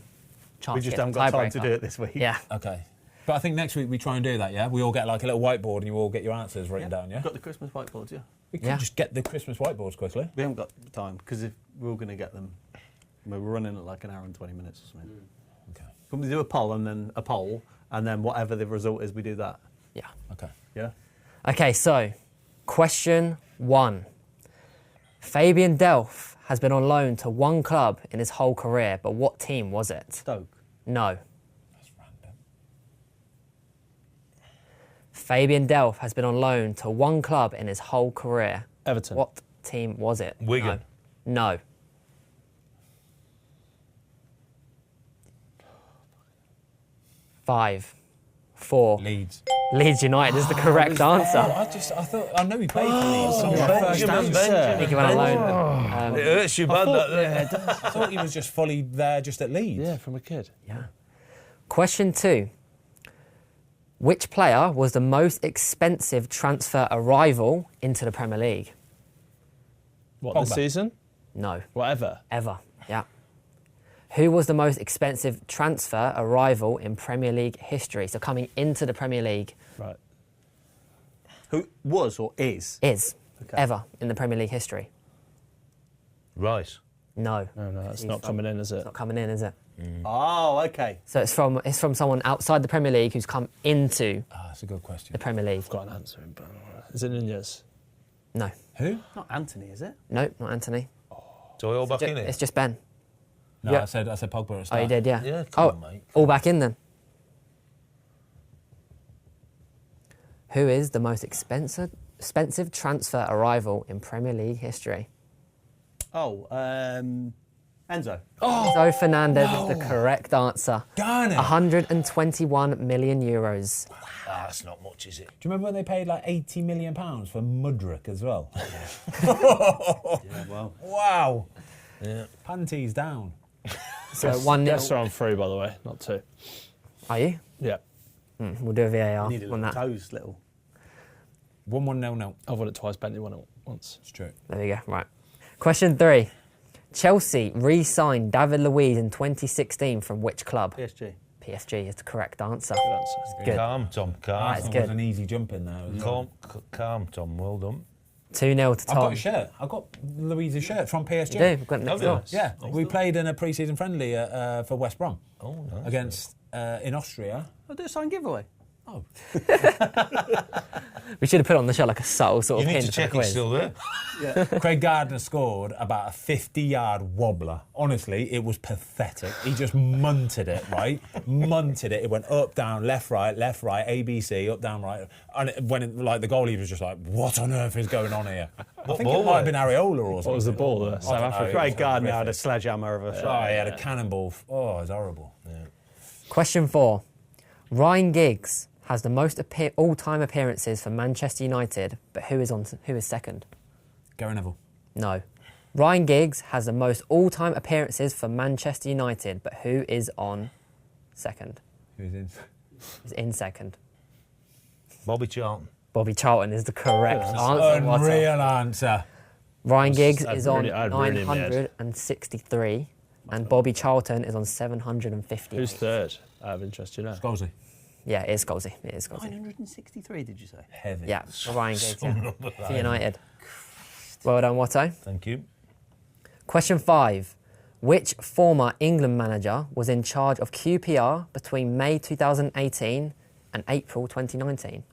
chance We to just get haven't got time to tiebreaker. do it this week. Yeah. Okay. But I think next week we try and do that, yeah? We all get like a little whiteboard and you all get your answers written down, yeah? We've got the Christmas whiteboards, yeah. We can just get the Christmas whiteboards quickly. We haven't got time, because if we're all going to get them, we're running at like an hour and 20 minutes or something. Okay. Can we do a poll, and then whatever the result is, we do that? Yeah. Okay. Yeah? Okay, so question 1. Fabian Delph has been on loan to one club in his whole career, but what team was it? Stoke. No. That's random. Fabian Delph has been on loan to one club in his whole career. Everton. What team was it? Wigan. No. Five, 4. Leeds. Leeds United is the correct answer. I know he played for Leeds. I think he went on loan. It hurts you bad, that. I thought he was just fully there just at Leeds. Yeah, from a kid. Yeah. Question 2. Which player was the most expensive transfer arrival into the Premier League? What, Pogba. this season? No. Whatever. Ever. Yeah. Who was the most expensive transfer arrival in Premier League history? So coming into the Premier League. Right. Who was or is? Is. Okay. Ever in the Premier League history. Rice. No. No, it's not coming in, is it? It's not coming in, is it? Oh, okay. So it's from someone outside the Premier League who's come into That's a good question. the Premier League. I've got an answer in, but is it Nunez? No. Who? Not Anthony, is it? No, not Anthony. So we all back in It's it? just Ben. No, Yeah. I said Pogba at the Oh, start. you did, yeah. Yeah, come on, mate. All back in then. Who is the most expensive transfer arrival in Premier League history? Oh, Enzo. Enzo Fernandez is the correct answer. Darn it. 121 million euros. That's not much, is it? Do you remember when they paid like £80 million for Mudryk as well? Yeah, well. Wow. Yeah. Panties down. So 1-0. Yes, on 3, by the way, not 2. Are you? Yeah. We'll do a VAR Needed on a that. toes little. 1-1-0-0. I've won it twice, Bentley won it once. It's true. There we go. Right. Question 3. Chelsea re-signed David Luiz in 2016 from which club? PSG. PSG is the correct answer. Good answer. Good. Calm, Tom. Calm. That's That good. was an easy jump in there. Calm, Tom. Well done. 2-0 to I've Tom. got a shirt. I've got Louise's shirt from PSG. You do? We've got it next Have you? door. Yeah, we played in a pre-season friendly for West Brom Oh, nice. against in Austria. I'll do a sign giveaway. Oh, We should have put on the show like a subtle sort You of need hint to for the check he's quiz. still there. Craig Gardner scored about a 50-yard wobbler. Honestly, it was pathetic. He just munted it, right? Munted it. It went up, down, left, right, ABC, up, down, right. And like the goalie was just like, what on earth is going on here? I think ball it might have was been Areola or something. What was the ball there? South Africa? Craig Gardner had a sledgehammer of a Oh, he had a cannonball. Oh, it was horrible. Question 4. Ryan Giggs has the most all-time appearances for Manchester United, but who is second? Gary Neville. No. Ryan Giggs has the most all-time appearances for Manchester United, but who is on second? Who's in? Is in second. Bobby Charlton. Bobby Charlton is the correct answer. Unreal answer. Ryan Giggs I'd is on really- I'd really be mad. 963, and Bobby Charlton is on 750. Who's third? Out of interest, you know. Scholesy. Yeah, it is Scholesy. It is Scholesy. 963, did you say? Heavy. Yeah, for Ryan Giggs, yeah. For United. Well done, Watto. Thank you. Question 5. Which former England manager was in charge of QPR between May 2018 and April 2019?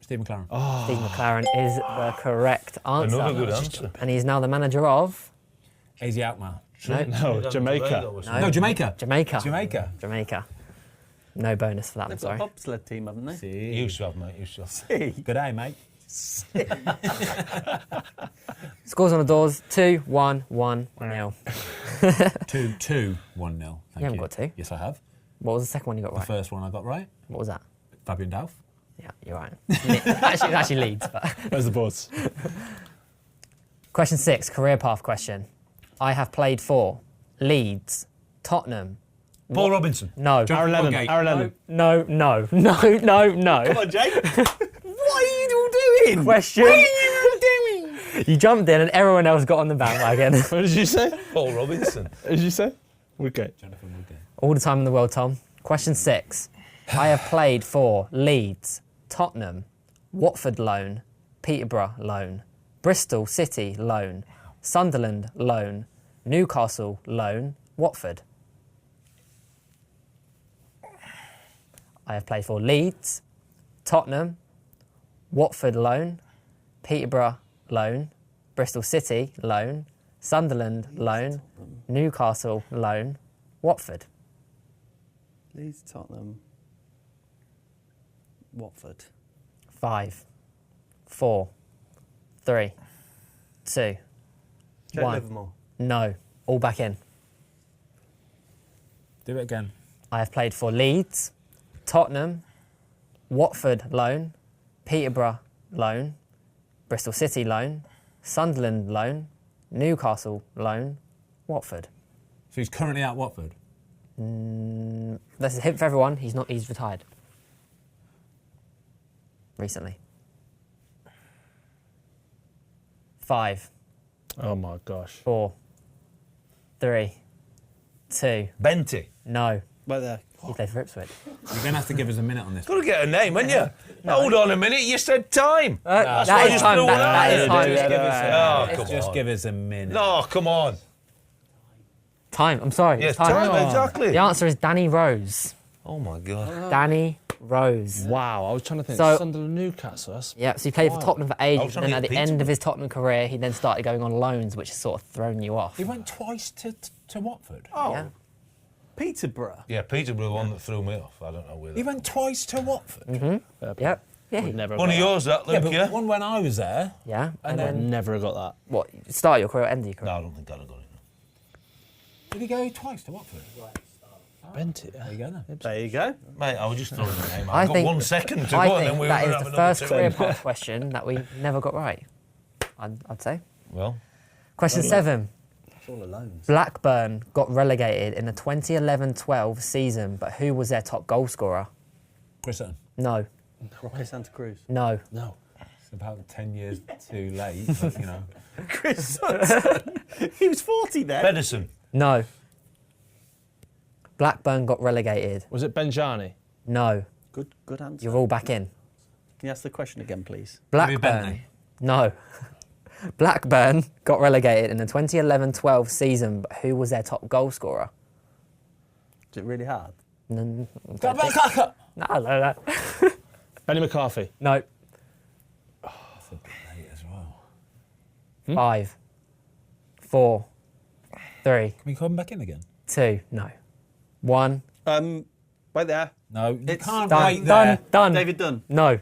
Steve McLaren. Steve McLaren is the correct answer. Another good answer. And he's now the manager of AZ Alkmaar. No, Jamaica. No, Jamaica. Jamaica. Jamaica. No bonus for that, I'm They've got a sorry. bobsled team, haven't they? Used to have, mate. Used to have. Good day, mate. Scores on the doors, 2-1, 1-0. 2-2, 1-0. Thank you. haven't got 2. Yes, I have. What was the second one you got The right? first one I got right. What was that? Fabian Delph. Yeah, you're right. Actually, Leeds, but... Where's the boards? Question 6, career path question. I have played for Leeds, Tottenham. Paul Robinson. No. Aaron Lennon. Aaron Lennon. No. Come on, Jake. What are you all doing? Question. What are you doing? You jumped in and everyone else got on the bandwagon. What did you say? Paul Robinson. What did you say? Woodgate. Jonathan Woodgate. All the time in the world, Tom. Question 6. I have played for Leeds, Tottenham, Watford loan, Peterborough loan, Bristol City loan, Sunderland loan, Newcastle loan, Watford. I have played for Leeds, Tottenham, Watford loan, Peterborough loan, Bristol City loan, Sunderland loan, Newcastle loan, Watford. Leeds, Tottenham, Watford. 5, 4, 3, 2, Jake 1. Livermore. No, all back in. Do it again. I have played for Leeds, Tottenham, Watford loan, Peterborough loan, Bristol City loan, Sunderland loan, Newcastle loan, Watford. So he's currently at Watford. That's a hint for everyone. He's retired. Recently. 5, Oh my gosh. 4, 3, 2. Benty. No. Right there. He played for Ipswich. You're going to have to give us a minute on this. Got to get a name, haven't you? Hold on a minute. You said time. That why I is just time. blew That it is out. time. Just give us a minute. No, come on. Time. I'm sorry. Yes, It's time. time, exactly. The answer is Danny Rose. Oh, my God. Danny Rose. Wow, I was trying to think. So- Sunderland, Newcastle. That's Yeah, so he played for Tottenham for I ages, was and trying then to at the get end of Peterborough. his Tottenham career, he then started going on loans, which has sort of thrown you off. He went twice to Watford. Oh, Yeah. Peterborough. Yeah, Peterborough, the one that threw me off. I don't know where He that. went twice to Watford. Yep. Yeah. never. One of yours, that, Yeah, Luke, but yeah? one when I was there. Yeah. And then, Never got that. what, start your career or end your career? No, I don't think I'd have got it. Did he go twice to Watford? Bent it. There you go then. There you go. Mate, I was just throwing the name out. I I've got think- 1 second to I go, and then think we that were is have the another first 2. career path question that we never got right, I'd say. Well, Question 7. It's all alone. Blackburn got relegated in the 2011-12 season, but who was their top goal scorer? Chris Sutton. No. Roque Santa Cruz. No. No. It's about 10 years too late, but, you know. Chris Sutton. He was 40 then. Pedersen. No. Blackburn got relegated. Was it Benjani? No. Good answer. You're all back in. Can you ask the question again, please? Blackburn. Bentley. No. Blackburn got relegated in the 2011-12 season, but who was their top goal scorer? Is it really hard? No. Benny McCarthy. No. That's a bit late as well. 5, 4, 3, Can we come back in again? 2, no. 1. Right there. No, you It's can't Done. wait there. Done. David Dunn. No.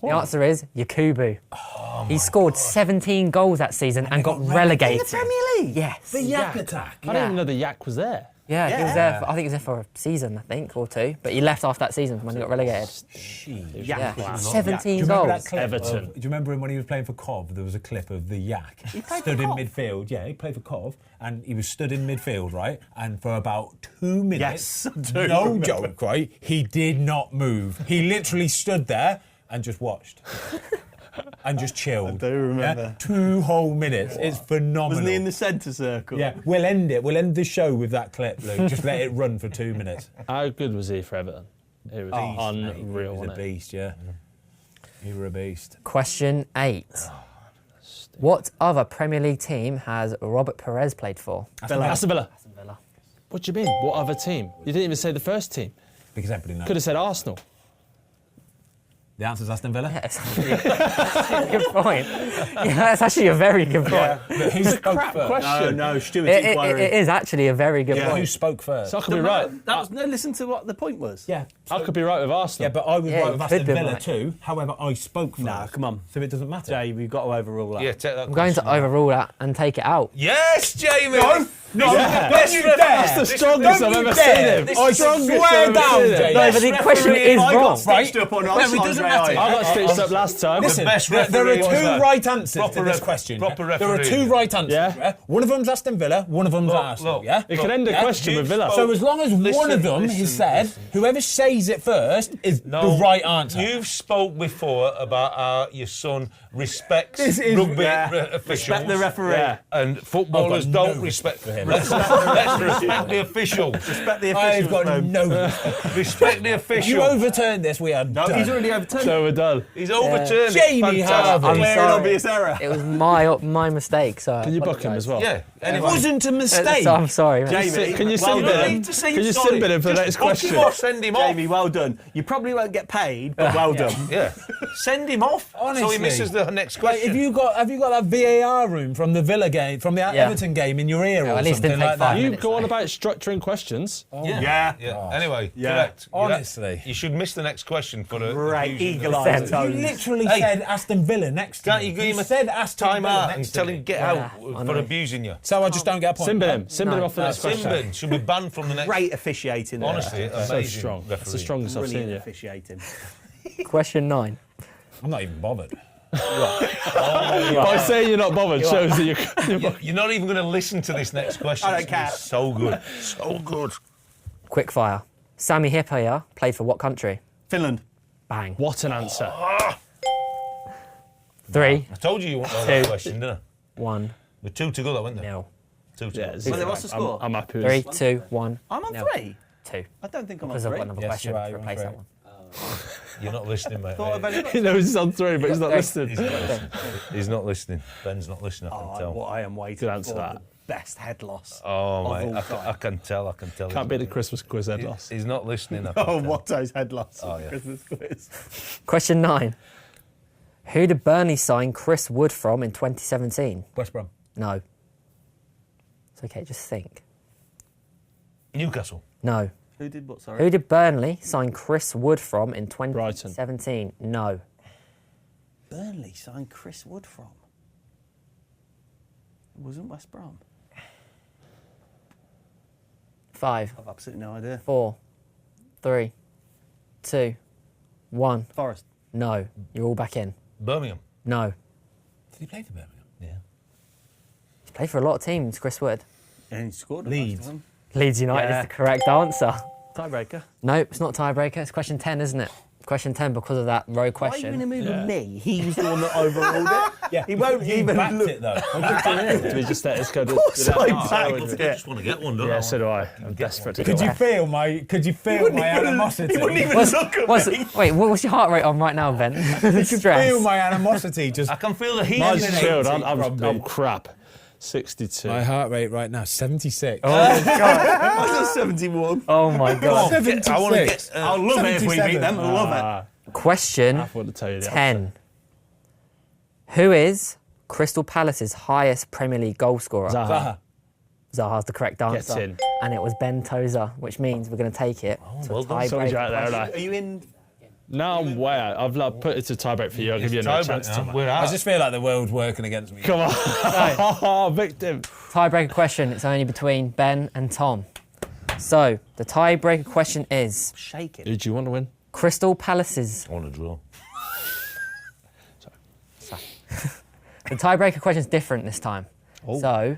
The answer is Yakubu. He scored 17 goals that season and got relegated. League? Yes. The Yak attack. I didn't even know the Yak was there. Yeah, he was there. I think he was there for a season, I think, or 2. But he left after that season when he got relegated. Yeah. Yeah, Do 17 you remember goals. that clip? Everton. Do you remember him when he was playing for Cov? There was a clip of the Yak stood in midfield. Yeah, he played for Cov, and he was stood in midfield, right? And for about 2 minutes, Yes, I do no remember. joke, right? He did not move. He literally stood there and just watched. And just chilled. I do remember. Yeah? 2 whole minutes. It's phenomenal. Wasn't he in the centre circle? Yeah, we'll end it. We'll end the show with that clip, Luke. Just let it run for 2 minutes. How good was he for Everton? It was unreal, He was a wasn't it? beast, yeah. You were a beast. Question 8. What other Premier League team has Robert Perez played for? Aston Villa. Aston Villa. What do you mean? What other team? You didn't even say the first team. Because everybody knows. Could have said Arsenal. The answer's Aston Villa? That's actually a good point. Yeah, that's actually a very good point. But who spoke first? Question. No, Stuart's It inquiry. is actually a very good Who point. spoke first? So I could be right. That was, no, listen to what the point was. Yeah. I could be right with Arsenal. Yeah, but I was Yeah, right you with could Aston be Villa right. too. However, I spoke first. Nah, come on. So it doesn't matter. Jay, we've got to overrule that. Yeah, take that. I'm going to overrule that and take it out. Yes, Jamie! No, Best don't you referee. dare. That's the strongest I've ever seen him. I swear down, Jay. No, but the question is wrong. Stitched up or not, No, it doesn't matter. I got stitched up last time. Listen, best there are referee was two that. right answers to Proper this ref- question. proper There are referee. two right answers. Yeah. One of them's Aston Villa, one of them's Arsenal. look. Yeah. It can end a question with Villa. So as long as one of them is said, whoever says it first is the right answer. You've spoke before about how your son respects This is- rugby yeah. officials. Respect the referee. Yeah. And footballers I've got don't no respect respect for him. Let's respect the officials. Respect the I've officials. got though. no. Respect the If you officials. overturn this, we are No, done. he's already overturned. So we're done. He's overturned Jamie it. Harvey. I'm Clear and sorry. obvious error. It was my mistake. So Can you book him as well? Yeah. It Anyway. wasn't a mistake. So I'm sorry. Man. Jamie, Can you well sin done. bin him? need to say Can you sorry. sin bin him for the Just next book question? him off, send him off. Jamie, well done. You probably won't get paid, but well done. Yeah. Send him off. So Honestly. he misses the next Like, question. have you got that VAR room from the Villa game, from the Everton game in your ear or at least something didn't take like that? 5 You minutes, go on though. about structuring questions. Yeah. Anyway, correct. Honestly. You should miss the next question for a Right, abusing eagle the- eyed Send. You literally Hey. said Aston Villa next to Can't me. you give him a said Aston time Villa out next and to tell me. him get I out for know. abusing you? So I just don't get a point. Sin bin him. Sin bin him off for the next question. Simbin should be banned from the next. Great officiating. there. Honestly, So amazing. strong. That's the referee. strongest I've seen Brilliant you. officiating. Question 9. I'm not even bothered. By saying you're not bothered shows that you're You're not even going to listen to this next question. I don't It's gonna be care. So good. So good. Quick fire. Sami Hyypiä played for what country? Finland. Bang. What an answer. 3, I told you wouldn't know that Two. question, didn't I? 1, With 2 to go, though, weren't there? 0. 2 to Yeah, go. it's- Well, what's the score? I'm happy with 3, this. 2, 1. I'm on No. 3. 2. I don't think I'm on Because I've 3. got another Yes, question you are, to you're on replace three. that one. You're not listening, mate. Thought I've only got He knows he's on 3, but he's not Three. listening. He's not listening. He's not listening. Ben's not listening, I can tell. what I am waiting Good answer for. that. The best head loss. Oh, of mate, all I time. can tell. I can tell. Can't be the Christmas quiz head loss. He's not listening. I can Oh, tell. Watto's head loss. Oh, yeah. Christmas quiz. Question 9. Who did Burnley sign Chris Wood from in 2017? West Brom. No. It's okay, just think. Newcastle. No. Who did what, sorry? Who did Burnley sign Chris Wood from in 2017? No. Burnley signed Chris Wood from? It wasn't West Brom. 5, I've absolutely no idea. 4, 3, 2, 1. Forest. No. You're all back in. Birmingham. No. Did he play for Birmingham? Yeah. He's played for a lot of teams, Chris Wood. And he scored. Leeds. Leeds United Yeah. is the correct answer. Tiebreaker. No, it's not tiebreaker. It's question 10, isn't it? Question 10 because of that row Why are you question. in the mood with me? He was the one that overruled it. Yeah. He won't You even backed look. it though. Do we just let this go? Of course I backed I it. just want to get one, don't I? Yeah, so do I. I'm desperate to Could get you one. feel my? Could you feel my animosity? He wouldn't even What's- look at what's- me. wait, what's your heart rate on right now, Ben? Stress. Feel my animosity just. I can feel the heat. Mine's He's chilled. 80 I'm probably. crap. 62. My heart rate right now 76. Oh my god. I was 71. Oh my god. I want to get. I'll love it if we beat them. I love it. Question I want to tell you the 10. Who is Crystal Palace's highest Premier League goal scorer? Zaha. Zaha's the correct Gets answer. in. And it was Ben Tozer, which means we're going to take it to well a done. Sold you out tiebreak. there, haven't Are I? you in? No, I'm way out. I've like, put it to tiebreak for you. I'll give you another chance to. We're I out. just feel like the world's working against me. Come on. Victim. Tiebreaker question. It's only between Ben and Tom. So, the tiebreaker question is Shake it. Who do you want to win? Crystal Palace's... I want to draw. The tiebreaker question is different this time. So,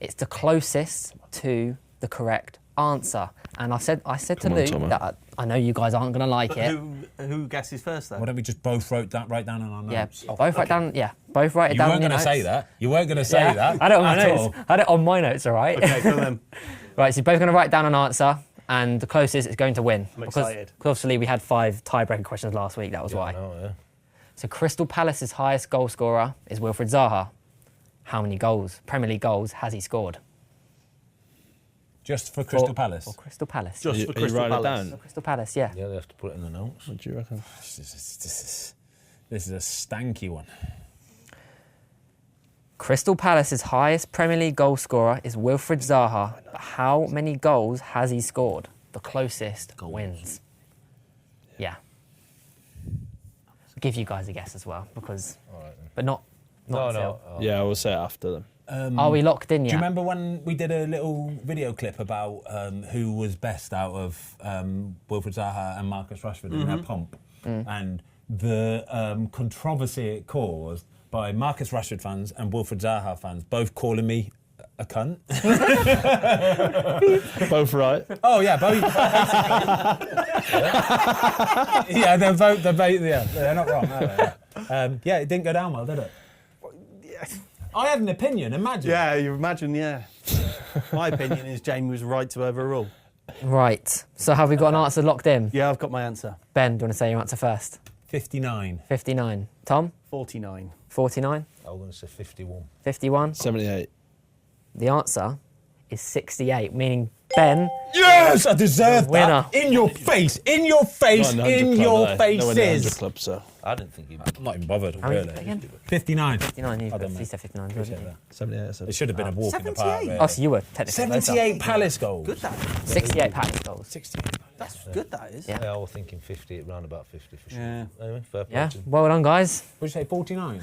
it's the closest to the correct answer. And I said to Come on, Luke Tomo. that I know you guys aren't going to like it. Who guesses first then? Why don't we just both write down on our Yeah, notes? both write down. Yeah, both write it You down. weren't in going your to say notes. that. You weren't going to say Yeah, that. I had it on my at notes. all. I had it on my notes. All right. Okay, go then. Right. So you're both going to write down an answer, and the closest is going to win. I'm because excited. obviously we had 5 tiebreaker questions last week. That was why. No, yeah. So Crystal Palace's highest goal scorer is Wilfried Zaha. How many goals, Premier League goals, has he scored? Just for Crystal Palace. For Crystal Palace. Just Are for you Crystal writing it Palace. down? Crystal Palace, yeah. Yeah, they have to put it in the notes. What do you reckon? This is a stanky one. Crystal Palace's highest Premier League goal scorer is Wilfried Zaha. But how many goals has he scored? The closest wins. Yeah. I'll give you guys a guess as well, because, but not Not No, until. no. Yeah, I will say it after them. Are we locked in yet? Do you remember when we did a little video clip about who was best out of Wilfried Zaha and Marcus Rashford in their pomp? And the controversy it caused by Marcus Rashford fans and Wilfried Zaha fans both calling me a cunt. Both right. Oh, yeah, both. Yeah, they're not wrong, are they? Yeah, it didn't go down well, did it? I had an opinion, imagine. Yeah, you imagine, yeah. My opinion is Jamie was right to overrule. Right. So have we got an answer locked in? Yeah, I've got my answer. Ben, do you want to say your answer first? 59. 59. Tom? 49. 49. I was going to say 51. 51. 78. The answer is 68, meaning Ben. Yes, I deserve Winner. that. In your face, in your face, Not in the 100 in club, your are they? Nowhere near the 100 faces. club, so I didn't think he'd be. I'm not even bothered, How many really. again? 59. 59. Well done, You mate. said 59. Appreciate that. 78. I said. It should have been a walk in the park. 78? Really. Oh, so you were technically. 78 Palace goals. Good, that. 68 Palace goals. 68. That's good, that is. Yeah. I was thinking 50, around about 50 for sure. Yeah. Anyway, fair play Yeah. to him. Well done, guys. Would you say 49?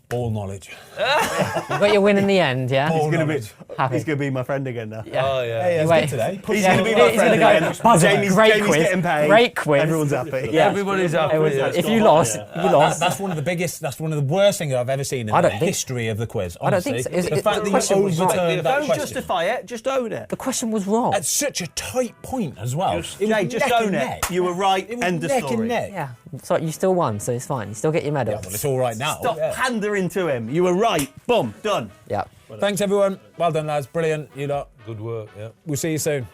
Ball knowledge. You got your win in the end, yeah? Ball He's gonna be, knowledge. Happy. he's going to be my friend again now. Yeah. Oh, yeah. Hey, that's Wait. good today. He's Yeah, going to be my he's friend gonna go, again. buzzer, Jamie's great quiz, getting paid. great quiz. Everyone's happy. Yeah. Everybody's happy. It was- yeah. if you lost, you lost. That's one of the biggest, that's one of the worst things I've ever seen in I the don't think- history of the quiz. I don't think honestly. so. Is The it- fact the that question you was right. overturned that Don't question. justify it, just own it. The question was wrong. At such a tight point as well. It was Jay, just neck own and it. neck. You were right, It was end of neck story. and neck. Yeah. So you still won, so it's fine. You still get your medal. Yeah, well, it's all right now. Stop Yeah. pandering to him. You were right. Boom, done. Yeah. Thanks, everyone. Well done, lads. Brilliant. You lot. Good work, yeah. We'll see you soon.